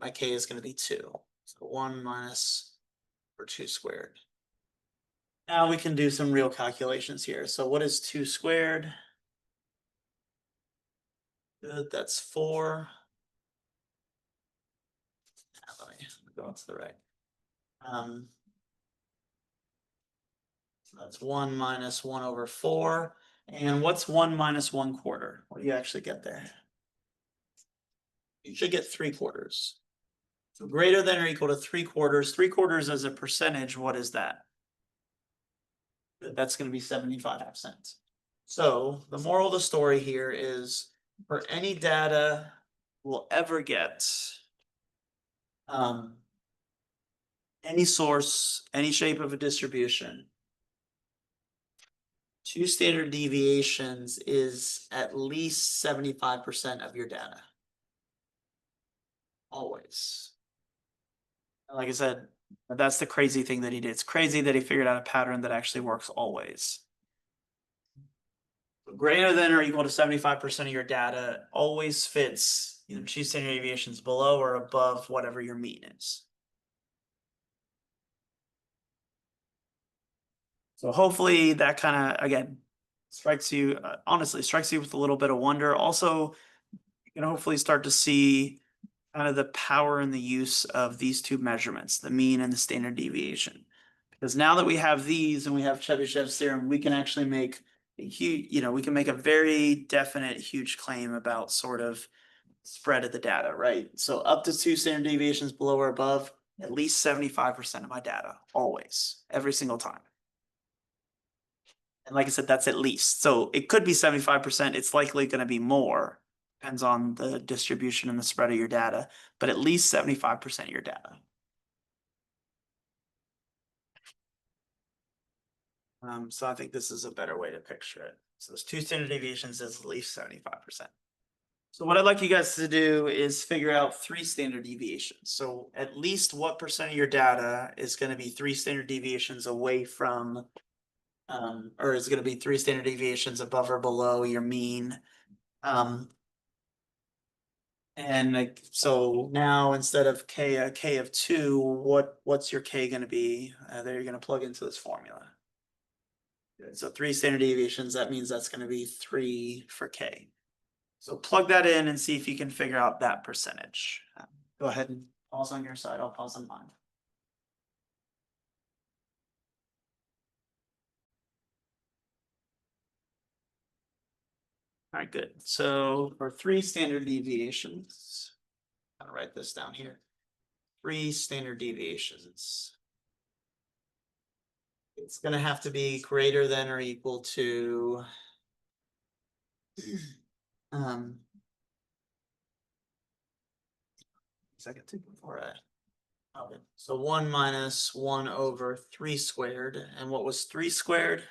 My K is going to be 2. So 1 minus or 2 squared. Now we can do some real calculations here. So what is 2 squared? Good, that's 4. Now let me go on to the right. So that's 1 minus 1 over 4. And what's 1 minus 1/4? What do you actually get there? You should get 3/4. So greater than or equal to 3/4. 3/4 as a percentage, what is that? That's going to be 75%. So the moral of the story here is, for any data we'll ever get, any source, any shape of a distribution, two standard deviations is at least 75% of your data. Always. Like I said, that's the crazy thing that he did. It's crazy that he figured out a pattern that actually works always. Greater than or equal to 75% of your data always fits either two standard deviations below or above whatever your mean is. So hopefully that kind of, again, strikes you, honestly, strikes you with a little bit of wonder. Also, you can hopefully start to see kind of the power and the use of these two measurements, the mean and the standard deviation. Because now that we have these and we have Chebyshev's theorem, we can actually make a huge, we can make a very definite, huge claim about sort of spread of the data, right? So up to 2 standard deviations below or above, at least 75% of my data, always, every single time. And like I said, that's at least. So it could be 75%. It's likely going to be more. Depends on the distribution and the spread of your data, but at least 75% of your data. So I think this is a better way to picture it. So those 2 standard deviations is at least 75%. So what I'd like you guys to do is figure out 3 standard deviations. So at least what percent of your data is going to be 3 standard deviations away from, or is going to be 3 standard deviations above or below your mean. And like, so now instead of a k of 2, what's your k going to be? That you're going to plug into this formula. So 3 standard deviations, that means that's going to be 3 for k. So plug that in and see if you can figure out that percentage. Go ahead and pause on your side. I'll pause on mine. All right, good. So for 3 standard deviations, I'll write this down here. 3 standard deviations. It's going to have to be greater than or equal to second two before I. Okay. So 1 minus 1 over 3 squared. And what was 3 squared?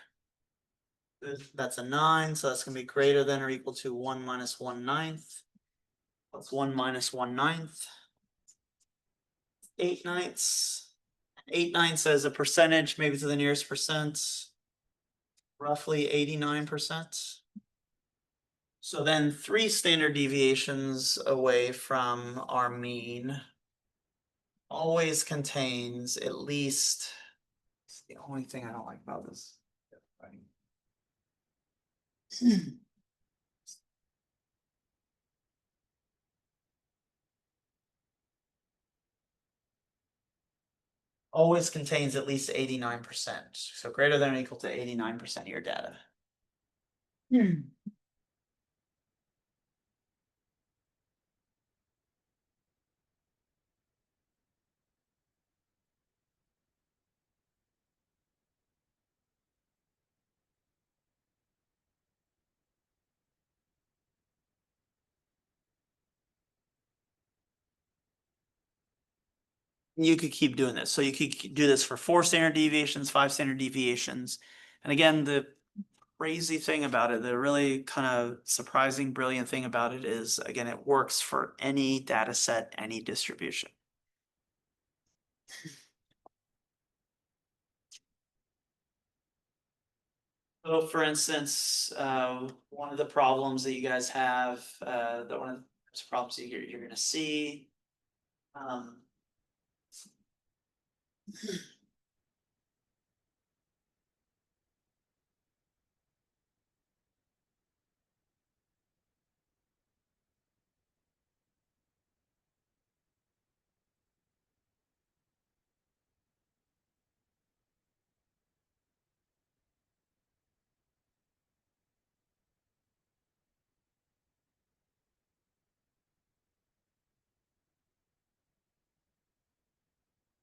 That's a 9. So that's going to be greater than or equal to 1 minus 1/9. That's 1 minus 1/9. 8/9. 8/9 says a percentage, maybe to the nearest percent, roughly 89%. So then 3 standard deviations away from our mean always contains at least, it's the only thing I don't like about this. Always contains at least 89%. So greater than or equal to 89% of your data. You could keep doing this. So you could do this for 4 standard deviations, 5 standard deviations. And again, the crazy thing about it, the really kind of surprising, brilliant thing about it is, again, it works for any data set, any distribution. So for instance, one of the problems that you guys have, one of the problems that you're going to see,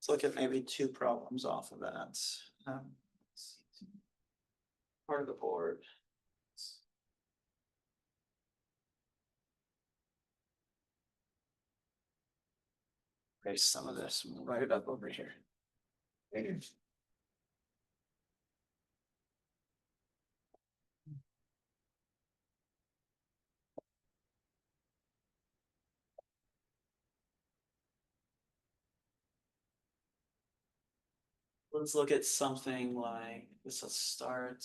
let's look at maybe 2 problems off of that. Part of the board. Erase some of this, we'll write it up over here. Let's look at something like this. Will start.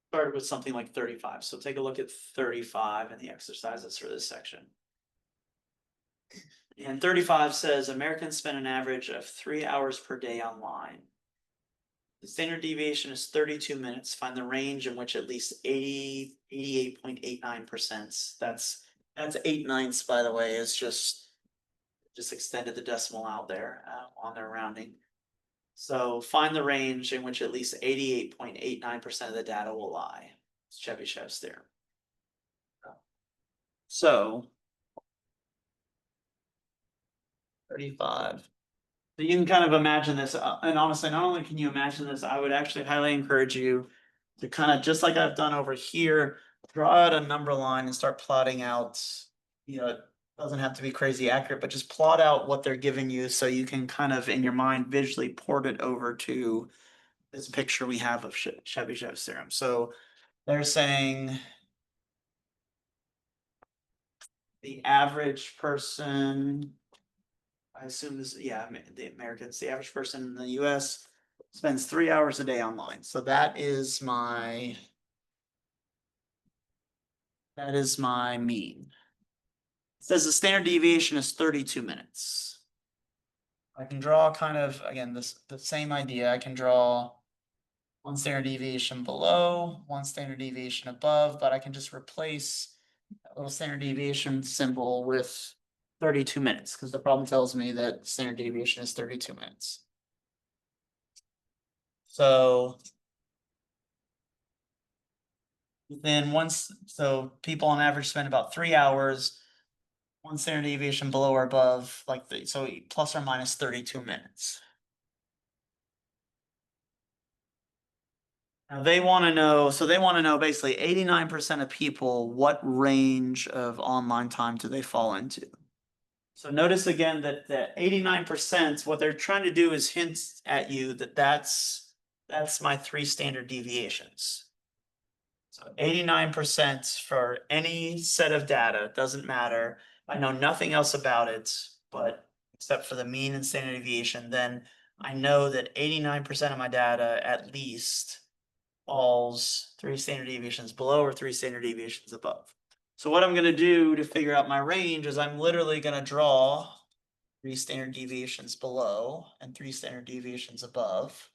started with something like 35. So take a look at 35 and the exercises for this section. And 35 says Americans spend an average of 3 hours per day online. The standard deviation is 32 minutes. Find the range in which at least 88.89%. That's 8/9, by the way, is just extended the decimal out there on their rounding. So find the range in which at least 88.89% of the data will lie. It's Chebyshev's theorem. So 35. So you can kind of imagine this, and honestly, not only can you imagine this, I would actually highly encourage you to kind of, just like I've done over here, draw out a number line and start plotting out, it doesn't have to be crazy accurate, but just plot out what they're giving you so you can kind of in your mind visually port it over to this picture we have of Chebyshev's theorem. So they're saying the average person, I assume this, yeah, the Americans, the average person in the US spends 3 hours a day online. So that is my mean. It says the standard deviation is 32 minutes. I can draw kind of, again, the same idea. I can draw one standard deviation below, one standard deviation above, but I can just replace that little standard deviation symbol with 32 minutes because the problem tells me that standard deviation is 32 minutes. So then so people on average spend about 3 hours, one standard deviation below or above, so plus or minus 32 minutes. Now they want to know basically 89% of people, what range of online time do they fall into? So notice again that the 89%, what they're trying to do is hint at you that that's my 3 standard deviations. So 89% for any set of data, doesn't matter. I know nothing else about it, but except for the mean and standard deviation, then I know that 89% of my data at least falls 3 standard deviations below or 3 standard deviations above. So what I'm going to do to figure out my range is I'm literally going to draw 3 standard deviations below and 3 standard deviations above,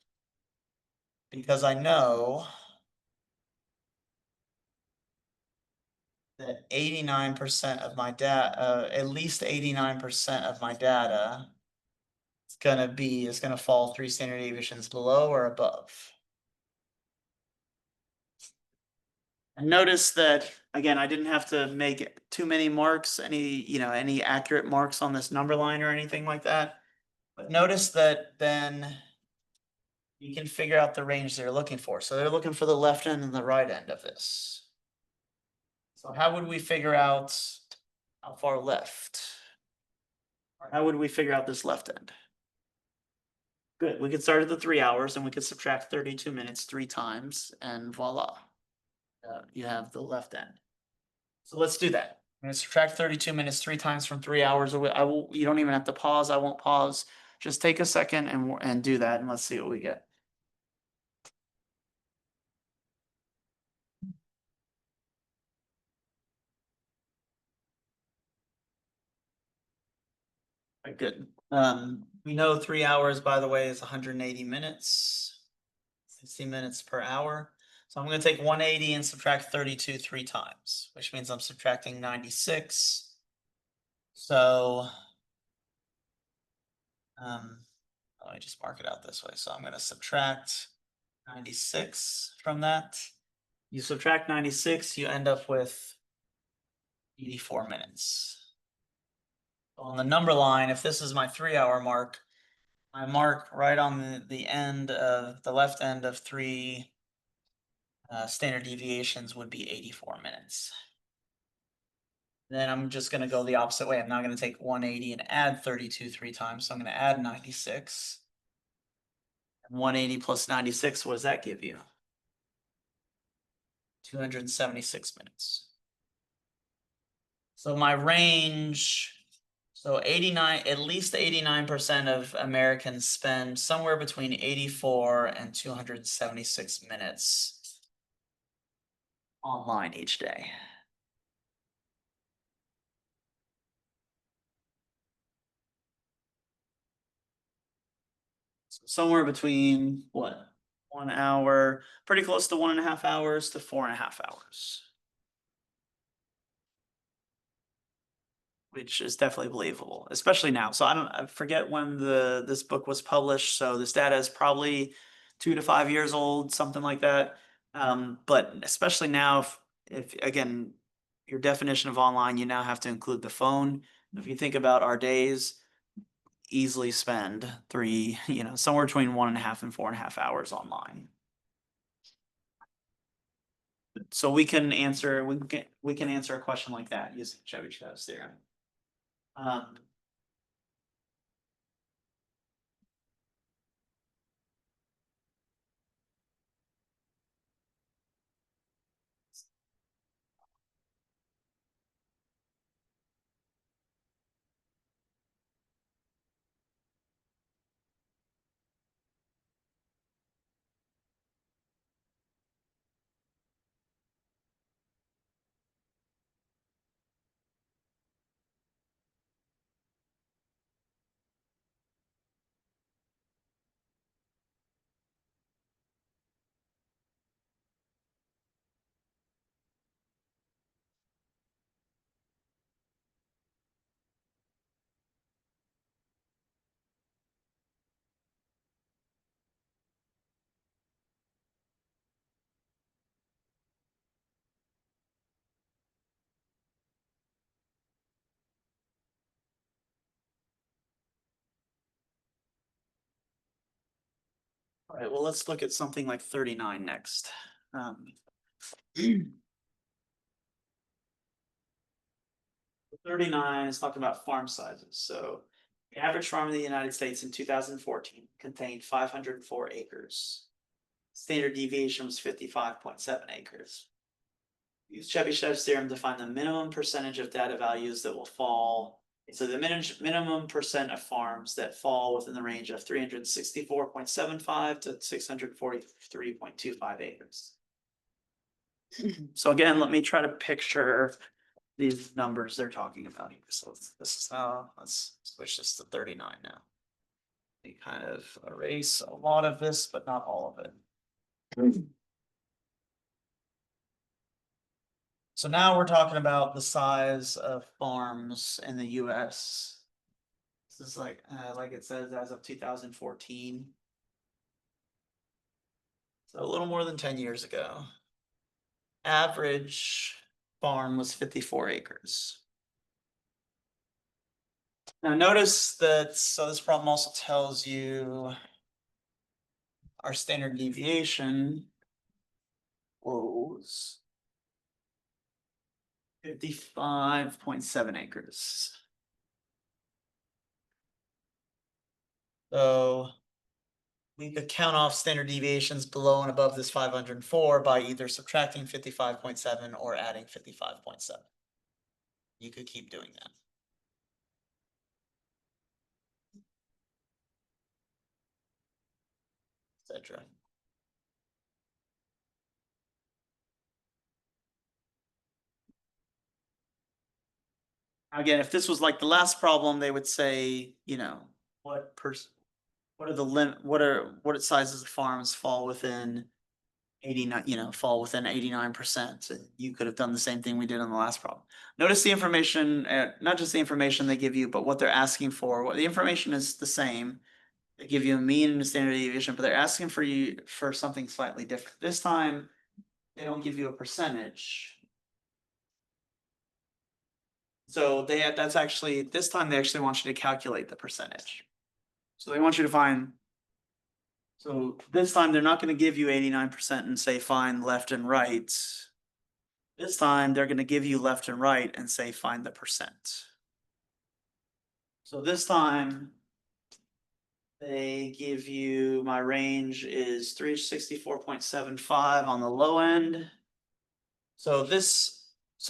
because I know that 89% of my data, at least 89% of my data is gonna fall 3 standard deviations below or above. And notice that, again, I didn't have to make too many marks, any accurate marks on this number line or anything like that. But notice that then you can figure out the range they're looking for. So they're looking for the left end and the right end of this. So how would we figure out how far left? Or how would we figure out this left end? Good, we could start at the 3 hours and we could subtract 32 minutes 3 times and voila. You have the left end. So let's do that. I'm gonna subtract 32 minutes 3 times from 3 hours away. You don't even have to pause, I won't pause. Just take a second and do that and let's see what we get. Good. We know 3 hours, by the way, is 180 minutes, 60 minutes per hour. So I'm going to take 180 and subtract 32 3 times, which means I'm subtracting 96. So let me just mark it out this way. So I'm going to subtract 96 from that. You subtract 96, you end up with 84 minutes. On the number line, if this is my 3 hour mark, I mark right on the end of the left end of 3 standard deviations would be 84 minutes. Then I'm just going to go the opposite way. I'm not going to take 180 and add 32 3 times. So I'm going to add 96. And 180 plus 96, what does that give you? 276 minutes. So my range, so at least 89% of Americans spend somewhere between 84 and 276 minutes online each day? Somewhere between what? 1 hour, pretty close to 1.5 hours to 4.5 hours. Which is definitely believable, especially now. So I forget when this book was published, so this data is probably 2 to 5 years old, something like that. But especially now, if again, your definition of online, you now have to include the phone. If you think about our days, easily spend three, somewhere between 1.5 and 4.5 hours online. So we can answer a question like that using Chebyshev's theorem. Um, All right, well, let's look at something like 39 next. Um, 39 is talking about farm sizes. So the average farm in the United States in 2014 contained 504 acres. Standard deviation was 55.7 acres. Use Chebyshev's theorem to find the minimum percentage of data values that will fall. So the minimum percent of farms that fall within the range of 364.75 to 643.25 acres. So again, let me try to picture these numbers they're talking about here. So this is let's switch this to 39 now. We kind of erase a lot of this, but not all of it. So now we're talking about the size of farms in the US. This is like it says as of 2014. So a little more than 10 years ago. Average farm was 54 acres. Now notice that, so this problem also tells you our standard deviation was 55.7 acres. So we could count off standard deviations below and above this 504 by either subtracting 55.7 or adding 55.7. You could keep doing that. Etc. Again, if this was like the last problem, they would say, what what are the limit, what sizes of farms fall within 89, fall within 89%. You could have done the same thing we did on the last problem. Notice the information, not just the information they give you, but what they're asking for. What the information is the same. They give you a mean and a standard deviation, but they're asking for you for something slightly different. This time, they don't give you a percentage. So that's actually, this time they actually want you to calculate the percentage. So they want you to find, so this time they're not going to give you 89% and say find left and right. This time they're going to give you left and right and say find the percent. So this time they give you, my range is 364.75 on the low end. So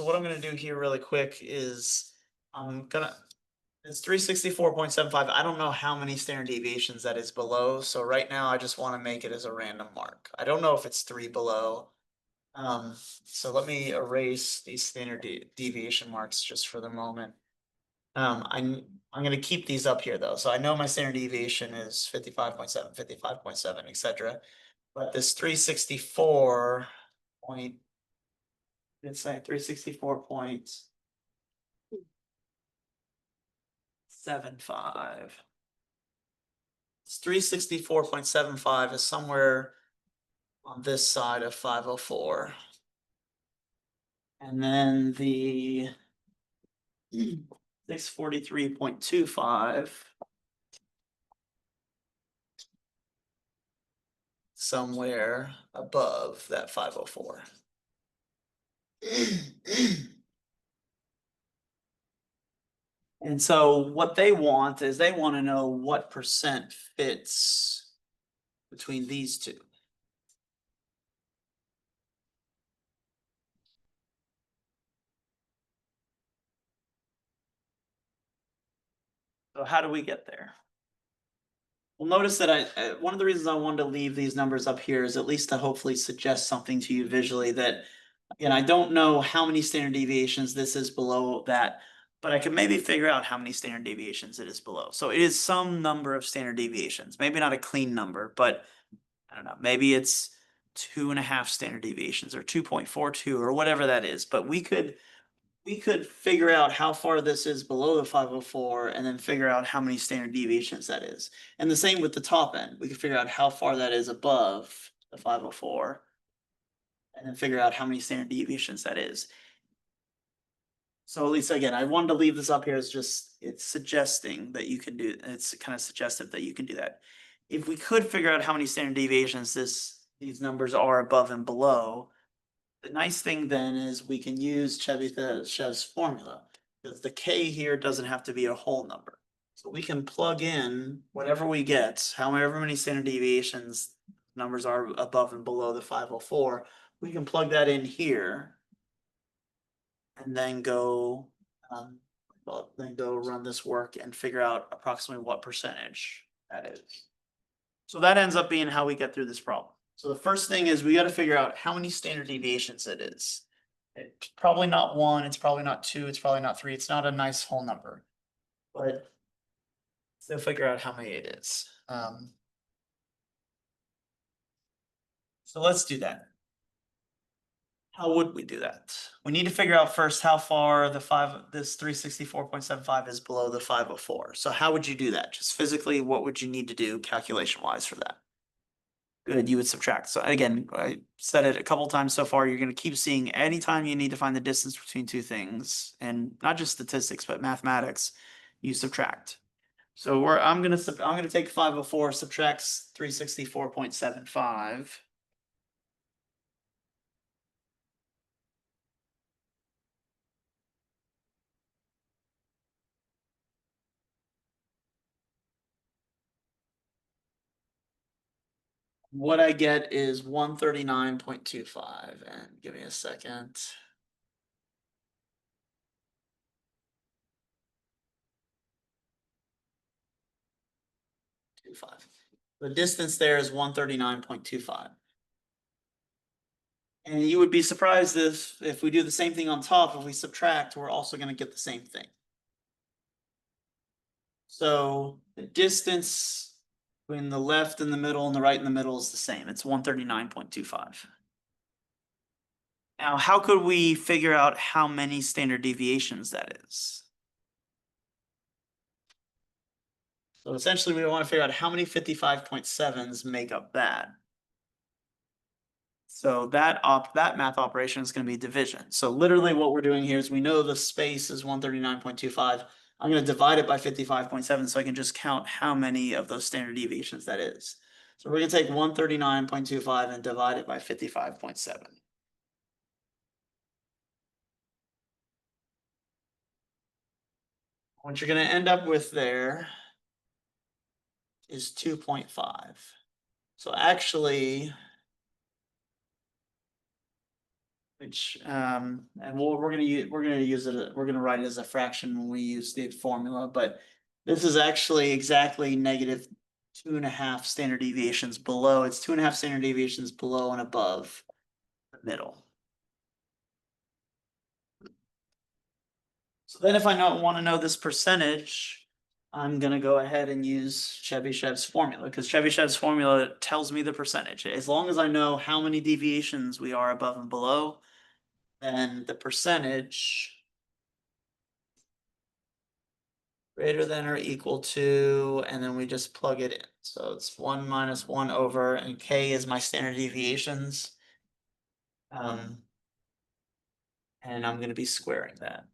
what I'm going to do here really quick is it's 364.75. I don't know how many standard deviations that is below. So right now I just want to make it as a random mark. I don't know if it's 3 below. So let me erase these standard deviation marks just for the moment. I'm gonna keep these up here though, so I know my standard deviation is 55.7, 55.7, etc. But this 364 point, it's say 364.75. It's 364.75 is somewhere on this side of 504. And then the 643.25 somewhere above that 504. And so what they want is they want to know what percent fits between these two. So how do we get there? Well, notice that one of the reasons I wanted to leave these numbers up here is at least to hopefully suggest something to you visually that, again, I don't know how many standard deviations this is below that, but I can maybe figure out how many standard deviations it is below. So it is some number of standard deviations, maybe not a clean number, but I don't know, maybe it's 2.5 standard deviations or 2.42 or whatever that is, but we could figure out how far this is below the 504 and then figure out how many standard deviations that is. And the same with the top end. We could figure out how far that is above the 504 and then figure out how many standard deviations that is. So at least again, I wanted to leave this up here as just, it's suggesting that you can do, it's kind of suggestive that you can do that. If we could figure out how many standard deviations these numbers are above and below, the nice thing then is we can use Chebyshev's formula, because the k here doesn't have to be a whole number. So we can plug in whatever we get, however many standard deviations numbers are above and below the 504, we can plug that in here and then go run this work and figure out approximately what percentage that is. So that ends up being how we get through this problem. So the first thing is we got to figure out how many standard deviations it is. It's probably not 1, it's probably not 2, it's probably not 3, it's not a nice whole number. But still figure out how many it is. So let's do that. How would we do that? We need to figure out first how far this 364.75 is below the 504. So how would you do that? Just physically, what would you need to do calculation-wise for that? Good, you would subtract. So again, I said it a couple times so far, you're gonna keep seeing anytime you need to find the distance between two things, and not just statistics, but mathematics, you subtract. So I'm gonna take 504, subtracts 364.75. What I get is 139.25, and give me a second. The distance there is 139.25. And you would be surprised if we do the same thing on top, if we subtract, we're also gonna get the same thing. So the distance between the left and the middle and the right and the middle is the same. It's 139.25. Now, how could we figure out how many standard deviations that is? So essentially, we want to figure out how many 55.7s make up that. So that math operation is going to be division. So literally what we're doing here is we know the space is 139.25. I'm going to divide it by 55.7 so I can just count how many of those standard deviations that is. So we're going to take 139.25 and divide it by 55.7. What you're going to end up with there is 2.5. So actually, which and we're gonna use it. We're gonna write it as a fraction when we use the formula, but this is actually exactly negative 2.5 standard deviations below. It's 2.5 standard deviations below and above the middle. So then if I want to know this percentage, I'm gonna go ahead and use Chebyshev's formula, because Chebyshev's formula tells me the percentage. As long as I know how many deviations we are above and below, then the percentage greater than or equal to, and then we just plug it in. So it's 1 minus 1 over, and K is my standard deviations. And I'm gonna be squaring that.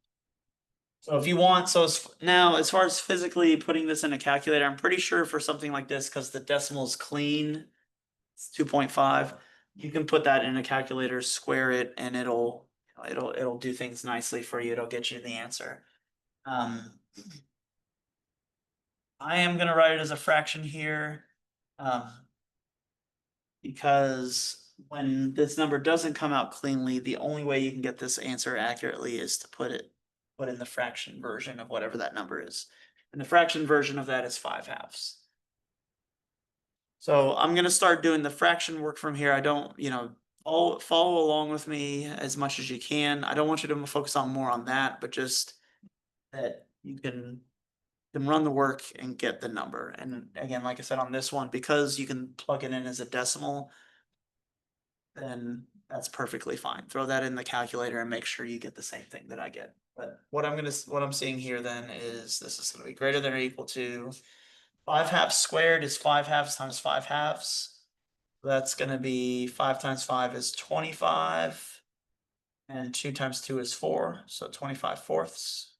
So if you want, now as far as physically putting this in a calculator, I'm pretty sure for something like this, because the decimal is clean, it's 2.5. You can put that in a calculator, square it, and it'll do things nicely for you. It'll get you the answer. I am gonna write it as a fraction here, because when this number doesn't come out cleanly, the only way you can get this answer accurately is to put in the fraction version of whatever that number is. And the fraction version of that is 5/2. So I'm gonna start doing the fraction work from here. I don't, follow along with me as much as you can. I don't want you to focus on more on that, but just that you can run the work and get the number. And again, like I said on this one, because you can plug it in as a decimal, then that's perfectly fine. Throw that in the calculator and make sure you get the same thing that I get. But what I'm seeing here then is this is going to be greater than or equal to 5/2 squared is 5/2 times 5/2. That's going to be 5 times 5 is 25, and 2 times 2 is 4, so 25/4.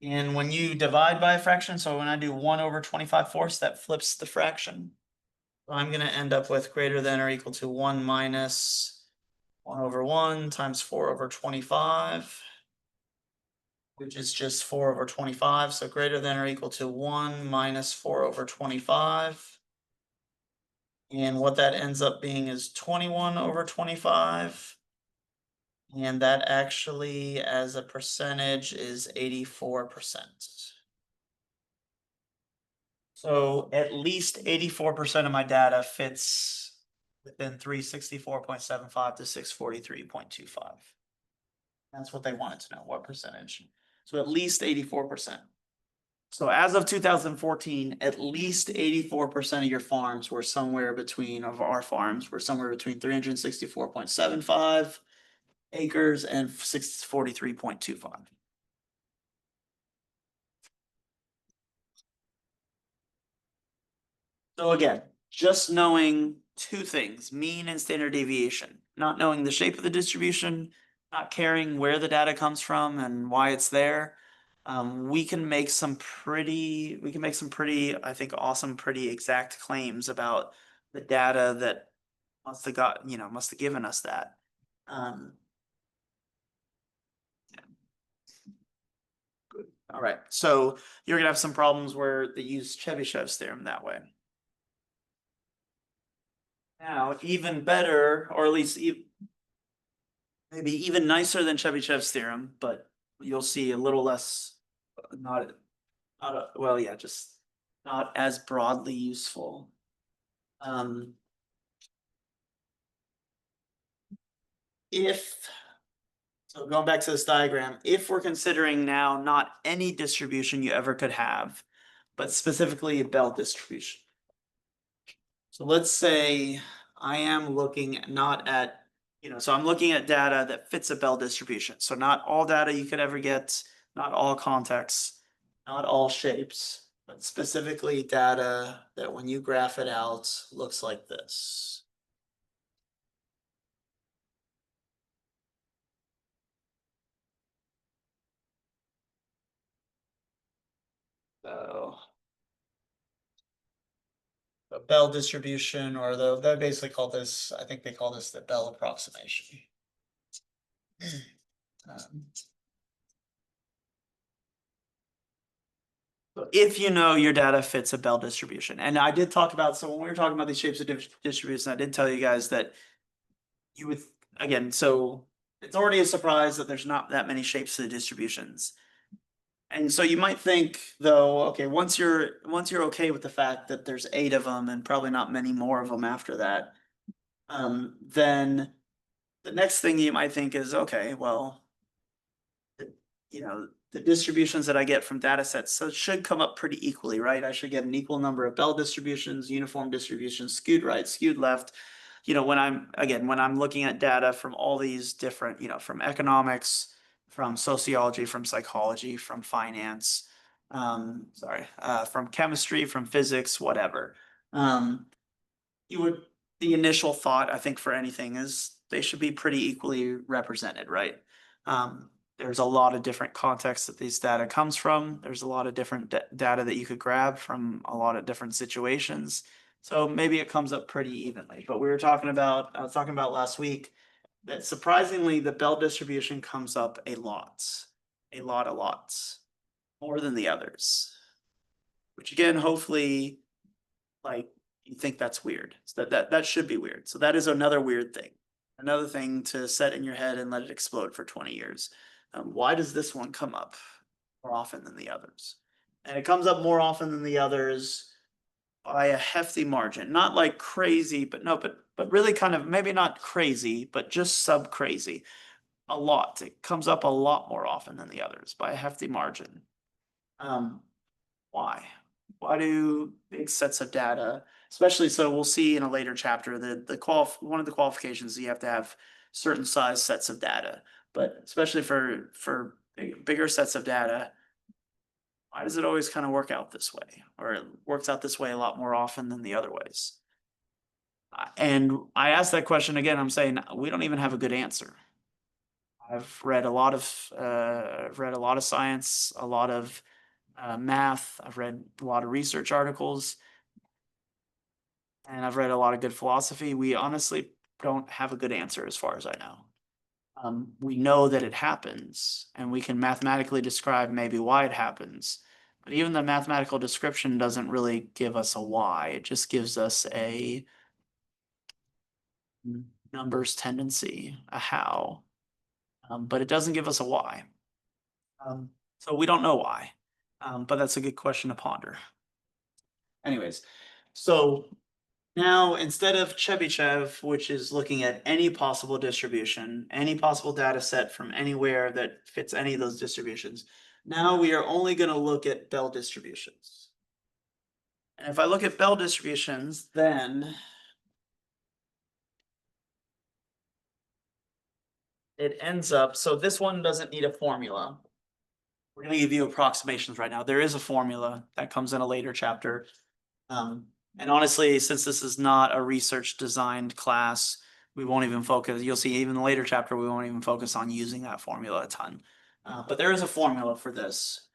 And when you divide by a fraction, so when I do 1 over 25/4, that flips the fraction. I'm gonna end up with greater than or equal to 1 minus 1 over 1 times 4 over 25, which is just 4 over 25. So greater than or equal to 1 minus 4 over 25. And what that ends up being is 21 over 25. And that actually, as a percentage, is 84%. So at least 84% of my data fits within 364.75 to 643.25. That's what they wanted to know, what percentage. So at least 84%. So as of 2014, at least 84% of your farms were somewhere between, of our farms were somewhere between 364.75 acres and 643.25. So again, just knowing two things, mean and standard deviation, not knowing the shape of the distribution, not caring where the data comes from and why it's there. We can make some pretty, I think, awesome, pretty exact claims about the data that must have given us that. Good. All right, so you're gonna have some problems where they use Chebyshev's theorem that way. Now, even better, or at least maybe even nicer than Chebyshev's theorem, but you'll see a little less, just not as broadly useful. So going back to this diagram, if we're considering now not any distribution you ever could have, but specifically a Bell distribution. So let's say I am looking not at, so I'm looking at data that fits a Bell distribution. So not all data you could ever get, not all contexts, not all shapes, but specifically data that when you graph it out looks like this. So a Bell distribution, or they basically call this, I think they call this the Bell approximation. If you know your data fits a Bell distribution, and I did talk about, so when we were talking about these shapes of distribution, I did tell you guys that you would, again, so it's already a surprise that there's not that many shapes of the distributions. And so you might think though, okay, once you're okay with the fact that there's 8 of them and probably not many more of them after that, then the next thing you might think is, okay, well, the distributions that I get from data sets, so it should come up pretty equally, right? I should get an equal number of Bell distributions, uniform distributions, skewed right, skewed left. When I'm looking at data from all these different, from economics, from sociology, from psychology, from finance, from chemistry, from physics, whatever. Um, you would, the initial thought, I think, for anything is they should be pretty equally represented, right? There's a lot of different contexts that these data comes from. There's a lot of different data that you could grab from a lot of different situations. So maybe it comes up pretty evenly. But I was talking about last week that surprisingly the Bell distribution comes up a lot, a lot, more than the others. Which again, hopefully, like you think that's weird. So that should be weird. So that is another weird thing. Another thing to set in your head and let it explode for 20 years. Why does this one come up more often than the others? And it comes up more often than the others by a hefty margin. Not like crazy, but really kind of maybe not crazy, but just sub crazy. A lot. It comes up a lot more often than the others by a hefty margin. Why? Why do big sets of data, especially so we'll see in a later chapter that one of the qualifications is you have to have certain size sets of data, but especially for bigger sets of data, why does it always kind of work out this way? Or it works out this way a lot more often than the other ways? And I asked that question again, I'm saying we don't even have a good answer. I've read a lot of science, a lot of math. I've read a lot of research articles, and I've read a lot of good philosophy. We honestly don't have a good answer as far as I know. We know that it happens, and we can mathematically describe maybe why it happens. But even the mathematical description doesn't really give us a why. It just gives us a numbers tendency, a how. But it doesn't give us a why. So we don't know why. But that's a good question to ponder. Anyways, so now instead of Chebyshev, which is looking at any possible distribution, any possible data set from anywhere that fits any of those distributions, now we are only going to look at Bell distributions. And if I look at Bell distributions, then it ends up, so this one doesn't need a formula. We're going to give you approximations right now. There is a formula that comes in a later chapter. And honestly, since this is not a research designed class, we won't even focus, you'll see even in the later chapter, we won't even focus on using that formula a ton. But there is a formula for this.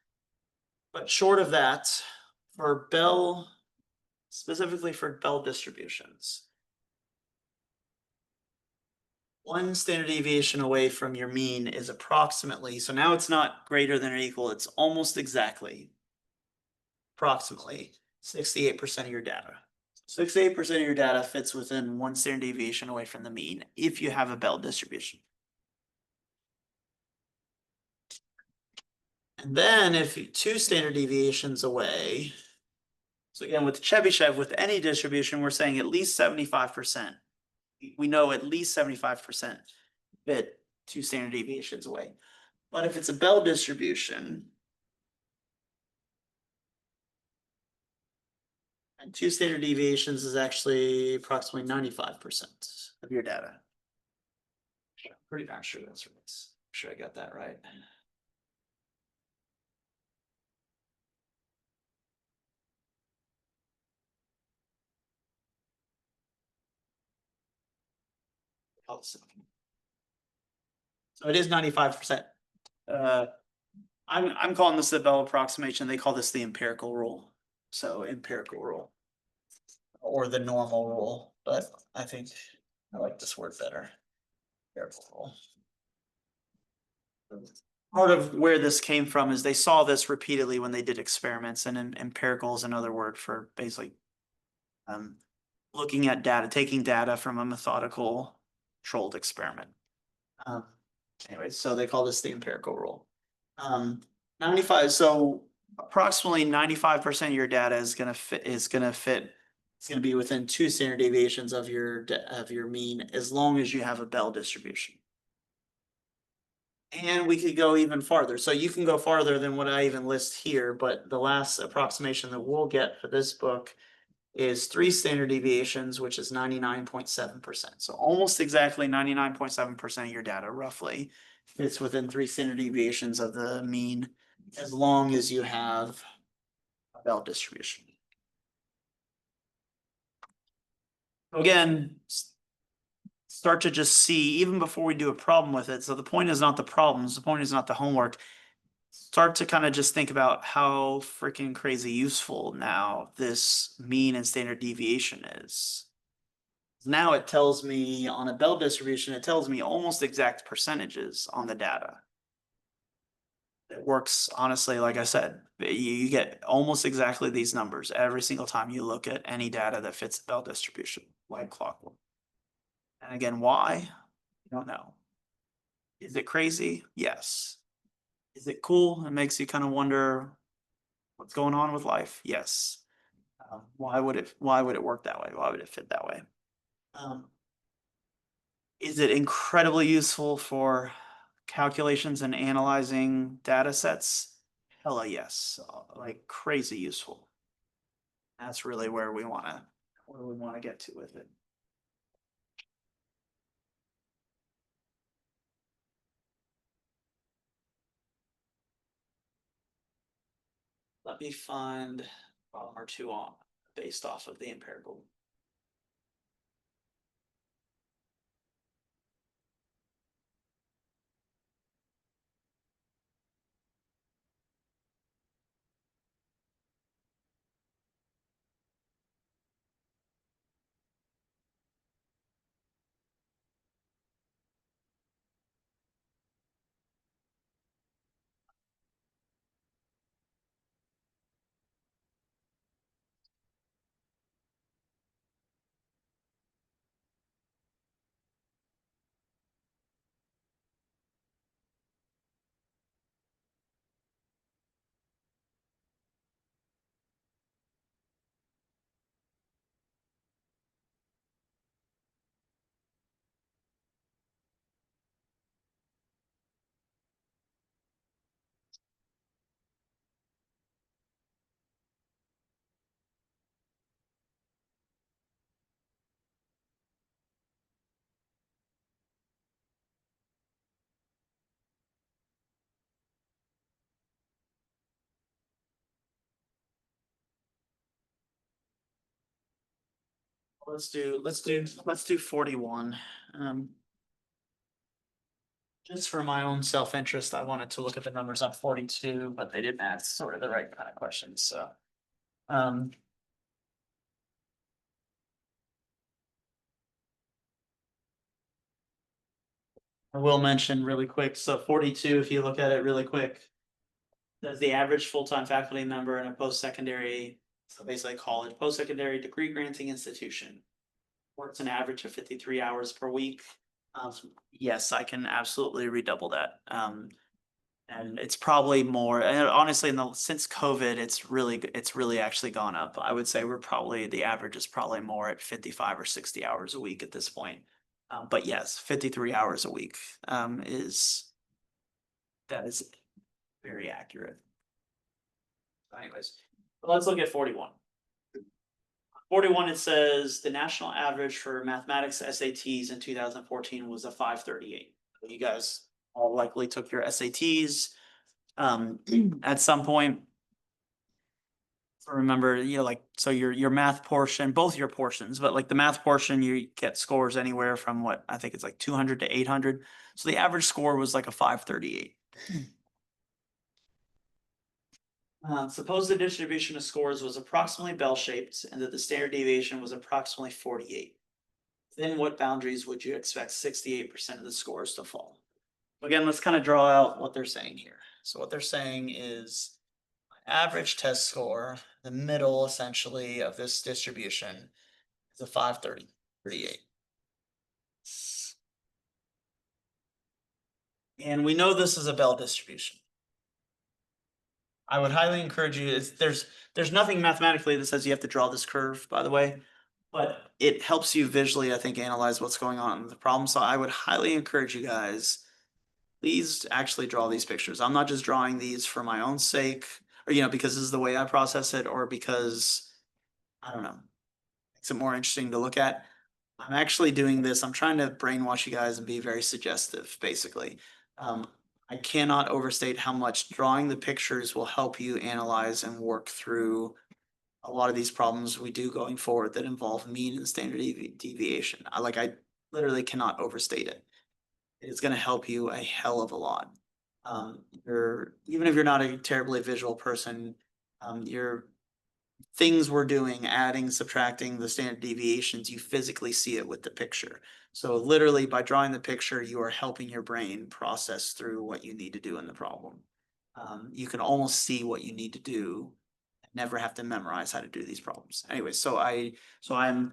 But short of that, for Bell, specifically for Bell distributions, one standard deviation away from your mean is approximately, so now it's not greater than or equal, it's almost exactly, approximately 68% of your data. 68% of your data fits within one standard deviation away from the mean if you have a Bell distribution. And then if 2 standard deviations away, so again, with Chebyshev, with any distribution, we're saying at least 75%. We know at least 75% fit 2 standard deviations away. But if it's a Bell distribution, and 2 standard deviations is actually approximately 95% of your data. Pretty darn sure that's right. Sure I got that right. So it is 95%. I'm calling this the Bell approximation. They call this the empirical rule. So empirical rule or the normal rule, but I think I like this word better. Empirical rule. Part of where this came from is they saw this repeatedly when they did experiments, and empirical is another word for basically looking at data, taking data from a methodical controlled experiment. Anyways, so they call this the empirical rule. 95, so approximately 95% of your data is gonna fit It's gonna be within 2 standard deviations of your mean, as long as you have a Bell distribution. And we could go even farther. So you can go farther than what I even list here, but the last approximation that we'll get for this book is 3 standard deviations, which is 99.7%. So almost exactly 99.7% of your data roughly fits within 3 standard deviations of the mean, as long as you have a Bell distribution. Again, start to just see, even before we do a problem with it. So the point is not the problems, the point is not the homework. Start to kind of just think about how freaking crazy useful now this mean and standard deviation is. Now it tells me on a Bell distribution, it tells me almost exact percentages on the data. It works, honestly, like I said, you get almost exactly these numbers every single time you look at any data that fits the Bell distribution, like clockwork. And again, why? I don't know. Is it crazy? Yes. Is it cool? It makes you kind of wonder what's going on with life? Yes. Why would it work that way? Why would it fit that way? Is it incredibly useful for calculations and analyzing data sets? Hella yes, like crazy useful. That's really where we want to get to with it. Let me find a problem or two on based off of the empirical. Let's do 41. Just for my own self-interest, I wanted to look at the numbers on 42, but they didn't ask sort of the right kind of questions, so. Um, I will mention really quick, so 42, if you look at it really quick, that's the average full-time faculty member in a post-secondary, so basically college, post-secondary degree granting institution. Works an average of 53 hours per week. Yes, I can absolutely redouble that. And it's probably more, and honestly, since COVID, it's really actually gone up. I would say the average is probably more at 55 or 60 hours a week at this point. But yes, 53 hours a week, that is very accurate. Anyways, let's look at 41. 41, it says the national average for mathematics SATs in 2014 was a 538. You guys all likely took your SATs at some point. Remember, like, so your math portion, both your portions, but like the math portion, you get scores anywhere from what I think it's like 200 to 800. So the average score was like a 538. Suppose the distribution of scores was approximately bell-shaped and that the standard deviation was approximately 48. Then what boundaries would you expect 68% of the scores to fall? Again, let's kind of draw out what they're saying here. So what they're saying is average test score, the middle essentially of this distribution, is a 538. And we know this is a Bell distribution. I would highly encourage you, there's nothing mathematically that says you have to draw this curve, by the way. but it helps you visually, I think, analyze what's going on in the problem. So I would highly encourage you guys, please actually draw these pictures. I'm not just drawing these for my own sake, or because this is the way I process it, or because I don't know, makes it more interesting to look at. I'm actually doing this. I'm trying to brainwash you guys and be very suggestive, basically. Um, I cannot overstate how much drawing the pictures will help you analyze and work through a lot of these problems we do going forward that involve mean and standard deviation. I literally cannot overstate it. It's going to help you a hell of a lot. Even if you're not a terribly visual person, your things we're doing, adding, subtracting the standard deviations, you physically see it with the picture. So literally by drawing the picture, you are helping your brain process through what you need to do in the problem. You can almost see what you need to do, never have to memorize how to do these problems. Anyway, I'm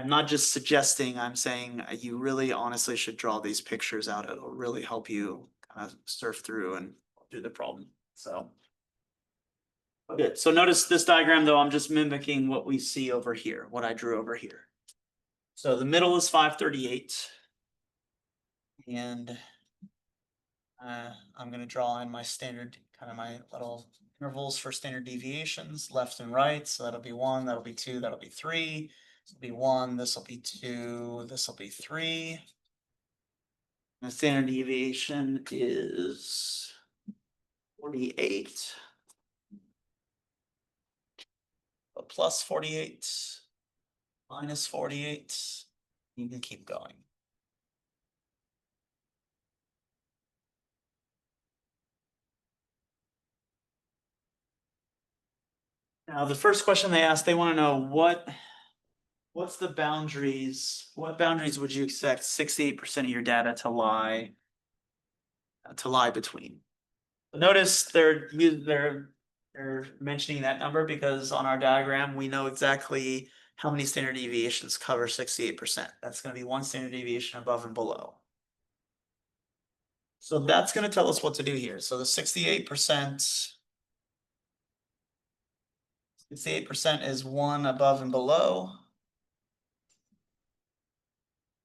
not just suggesting, I'm saying you really honestly should draw these pictures out. It'll really help you kind of surf through and do the problem. So. Okay, so notice this diagram though, I'm just mimicking what we see over here, what I drew over here. So the middle is 538. And I'm gonna draw in my standard, kind of my little intervals for standard deviations, left and right. So that'll be 1, that'll be 2, that'll be 3. This will be 1, this will be 2, this will be 3. The standard deviation is 48. A plus 48, minus 48. You can keep going. Now, the first question they ask, they want to know what's the boundaries? What boundaries would you expect 68% of your data to lie between? Notice they're mentioning that number because on our diagram we know exactly how many standard deviations cover 68%. That's going to be one standard deviation above and below. So that's going to tell us what to do here. So the 68%. 68% is 1 above and below.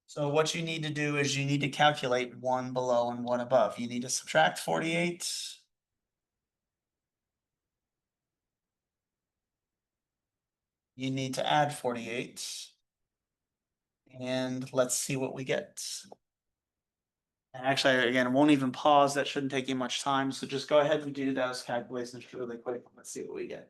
So what you need to do is you need to calculate 1 below and 1 above. You need to subtract 48. You need to add 48. And let's see what we get. And actually, again, won't even pause. That shouldn't take you much time. So just go ahead and do those calculations really quick. Let's see what we get.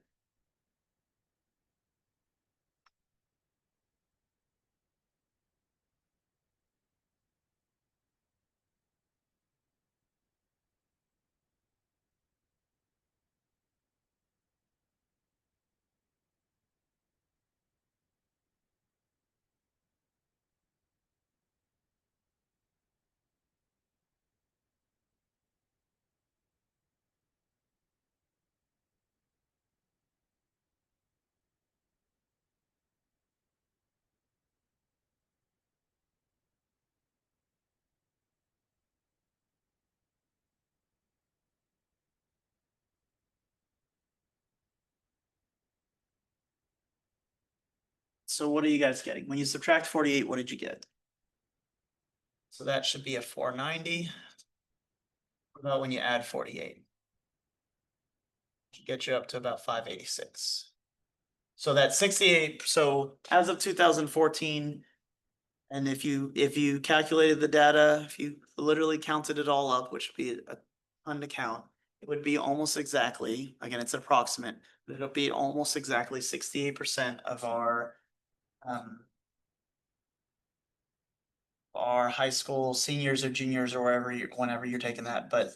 So what are you guys getting? When you subtract 48, what did you get? So that should be a 490. What about when you add 48? Should get you up to about 586. So that's 68. So as of 2014, and if you calculated the data, if you literally counted it all up, which would be a ton to count, it would be almost exactly, again, it's approximate, but it'll be almost exactly 68% of our high school seniors or juniors or whenever you're taking that, but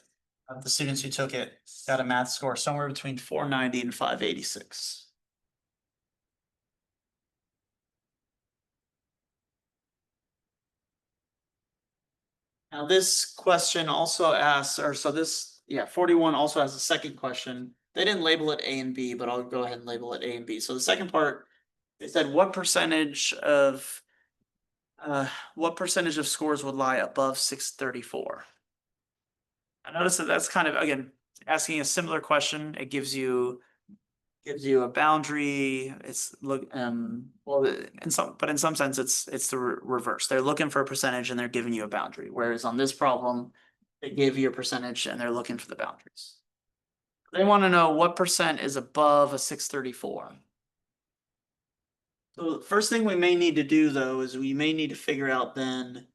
the students who took it got a math score somewhere between 490 and 586. Now this question also asks, 41 also has a second question. They didn't label it A and B, but I'll go ahead and label it A and B. So the second part, they said what percentage of scores would lie above 634? I notice that that's kind of, again, asking a similar question. It gives you gives you a boundary. It's well, in some sense, it's the reverse. They're looking for a percentage and they're giving you a boundary. Whereas on this problem, they gave you a percentage and they're looking for the boundaries. They want to know what percent is above a 634. So the first thing we may need to do though is we may need to figure out then.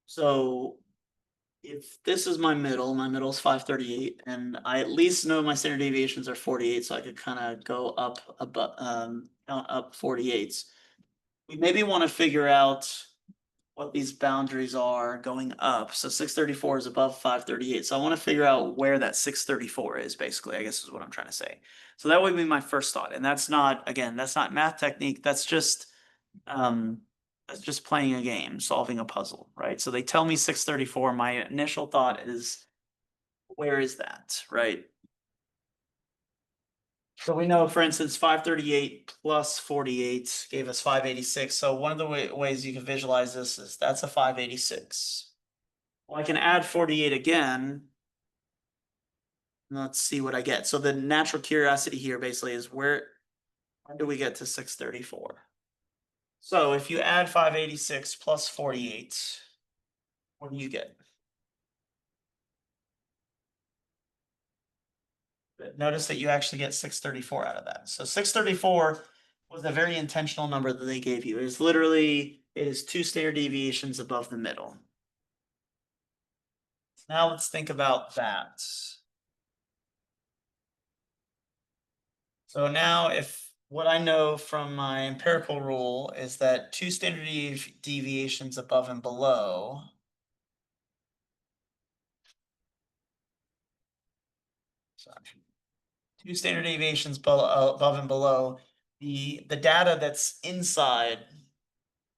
So if this is my middle is 538, and I at least know my standard deviations are 48, so I could kind of go up above, count up 48s. We maybe want to figure out what these boundaries are going up. So 634 is above 538. So I want to figure out where that 634 is, basically, I guess is what I'm trying to say. So that would be my first thought. And that's not, again, that's not math technique. That's just playing a game, solving a puzzle, right? So they tell me 634. My initial thought is, where is that, right? So we know, for instance, 538 plus 48 gave us 586. So one of the ways you can visualize this is that's a 586. Well, I can add 48 again. Let's see what I get. So the natural curiosity here basically is when do we get to 634? So if you add 586 plus 48, what do you get? Notice that you actually get 634 out of that. So 634 was a very intentional number that they gave you. It is 2 standard deviations above the middle. Now let's think about that. So now if what I know from my empirical rule is that 2 standard deviations above and below two standard deviations above and below, the data that's inside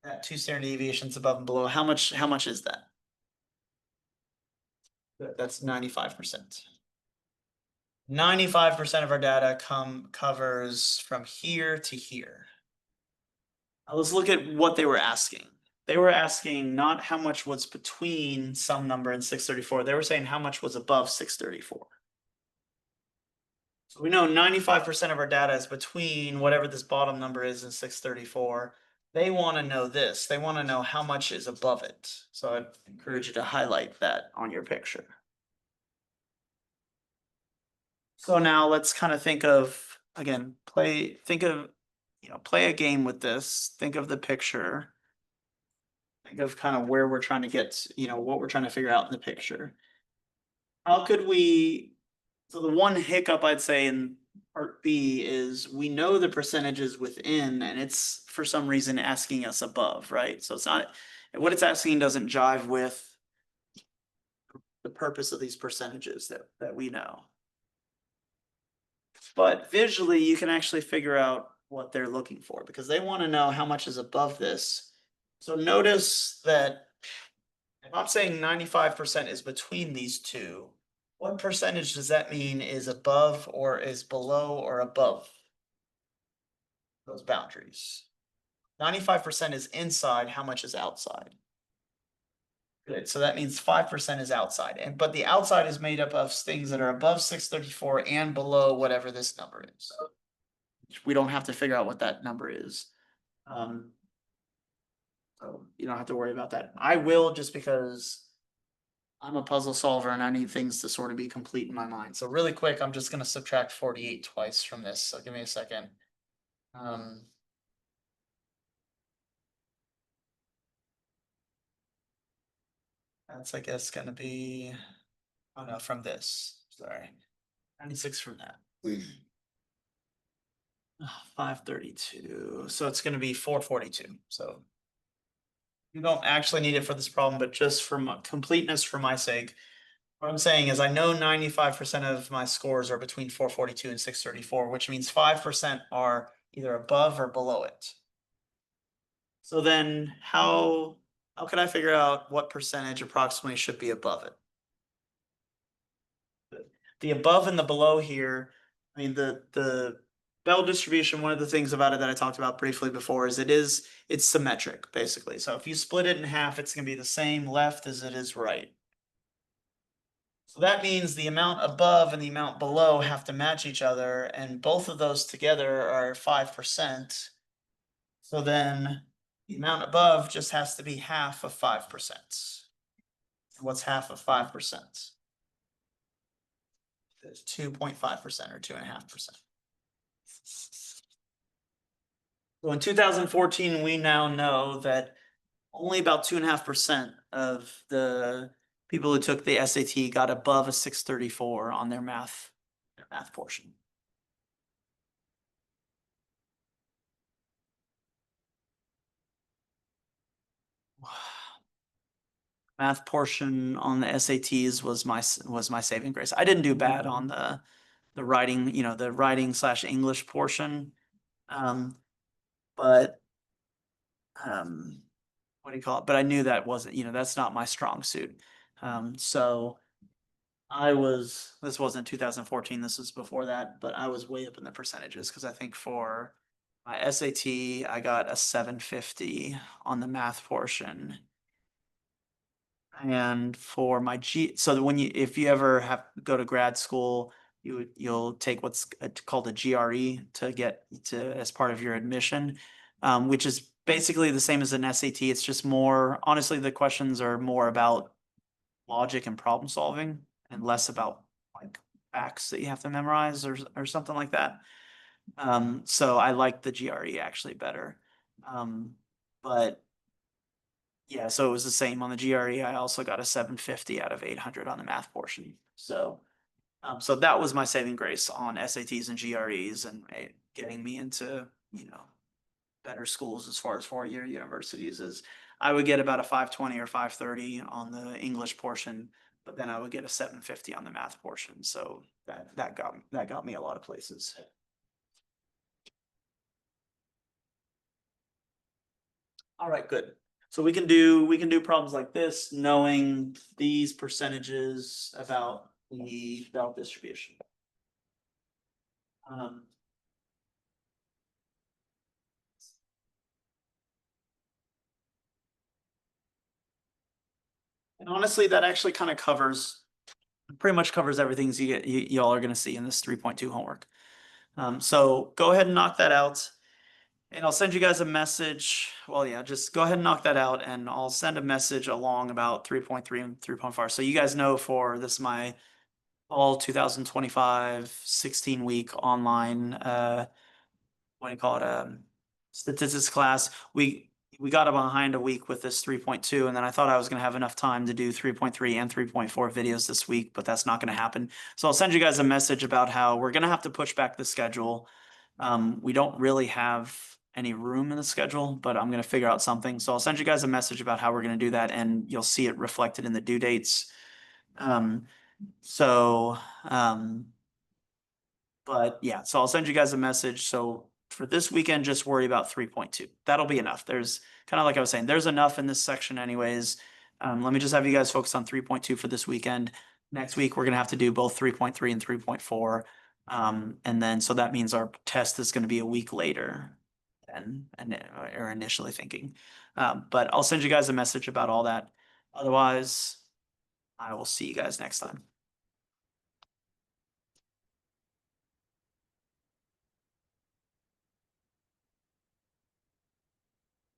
that 2 standard deviations above and below, how much is that? That's 95%. 95% of our data covers from here to here. Now let's look at what they were asking. They were asking not how much was between some number and 634. They were saying how much was above 634. So we know 95% of our data is between whatever this bottom number is and 634. They want to know this. They want to know how much is above it. So I'd encourage you to highlight that on your picture. So now let's kind of think of, again, play a game with this. Think of the picture. Think of kind of where we're trying to get, what we're trying to figure out in the picture. How could we, so the one hiccup I'd say in part B is we know the percentages within and it's for some reason asking us above, right? So it's not, what it's asking doesn't jive with the purpose of these percentages that we know. But visually, you can actually figure out what they're looking for because they want to know how much is above this. So notice that if I'm saying 95% is between these two, what percentage does that mean is above or is below or above those boundaries? 95% is inside, how much is outside? Good, so that means 5% is outside, but the outside is made up of things that are above 634 and below whatever this number is. We don't have to figure out what that number is. So you don't have to worry about that. I will, just because I'm a puzzle solver and I need things to sort of be complete in my mind. So really quick, I'm just going to subtract 48 twice from this. So give me a second. That's, I guess, going to be, oh no, from this. Sorry. 96 from that. 532. So it's going to be 442. So you don't actually need it for this problem, but just for completeness, for my sake, what I'm saying is I know 95% of my scores are between 442 and 634, which means 5% are either above or below it. So then how can I figure out what percentage approximately should be above it? The above and the below here, I mean, the Bell distribution, one of the things about it that I talked about briefly before is it's symmetric, basically. So if you split it in half, it's going to be the same left as it is right. So that means the amount above and the amount below have to match each other, and both of those together are 5%. So then the amount above just has to be half of 5%. What's half of 5%? It's 2.5% or 2.5%. So in 2014, we now know that only about 2.5% of the people who took the SAT got above a 634 on their math portion. Math portion on the SATs was my saving grace. I didn't do bad on the writing, the writing/English portion. But what do you call it? But I knew that wasn't, that's not my strong suit. So this wasn't 2014, this was before that, but I was way up in the percentages because I think for my SAT, I got a 750 on the math portion. And for my so that if you ever have go to grad school, you'll take what's called a GRE to get to as part of your admission, which is basically the same as an SAT. It's just more, honestly, the questions are more about logic and problem solving and less about like facts that you have to memorize or something like that. So I like the GRE actually better. But yeah, so it was the same on the GRE. I also got a 750 out of 800 on the math portion. So that was my saving grace on SATs and GREs and getting me into, better schools as far as four-year universities is I would get about a 520 or 530 on the English portion, but then I would get a 750 on the math portion. So that got me a lot of places. All right, good. So we can do problems like this, knowing these percentages about the belt distribution. Um, and honestly, that actually kind of pretty much covers everything y'all are going to see in this 3.2 homework. So go ahead and knock that out. And I'll send you guys a message. Well, yeah, just go ahead and knock that out, and I'll send a message along about 3.3 and 3.4. So you guys know for this my fall 2025 16-week online what do you call it? Statistics class. We got behind a week with this 3.2, and then I thought I was going to have enough time to do 3.3 and 3.4 videos this week, but that's not going to happen. So I'll send you guys a message about how we're going to have to push back the schedule. We don't really have any room in the schedule, but I'm going to figure out something. So I'll send you guys a message about how we're going to do that, and you'll see it reflected in the due dates. Um, so, but yeah, so I'll send you guys a message. So for this weekend, just worry about 3.2. That'll be enough. There's kind of like I was saying, there's enough in this section anyways. Let me just have you guys focus on 3.2 for this weekend. Next week, we're gonna have to do both 3.3 and 3.4. And then, so that means our test is gonna be a week later than or initially thinking. But I'll send you guys a message about all that. Otherwise, I will see you guys next time.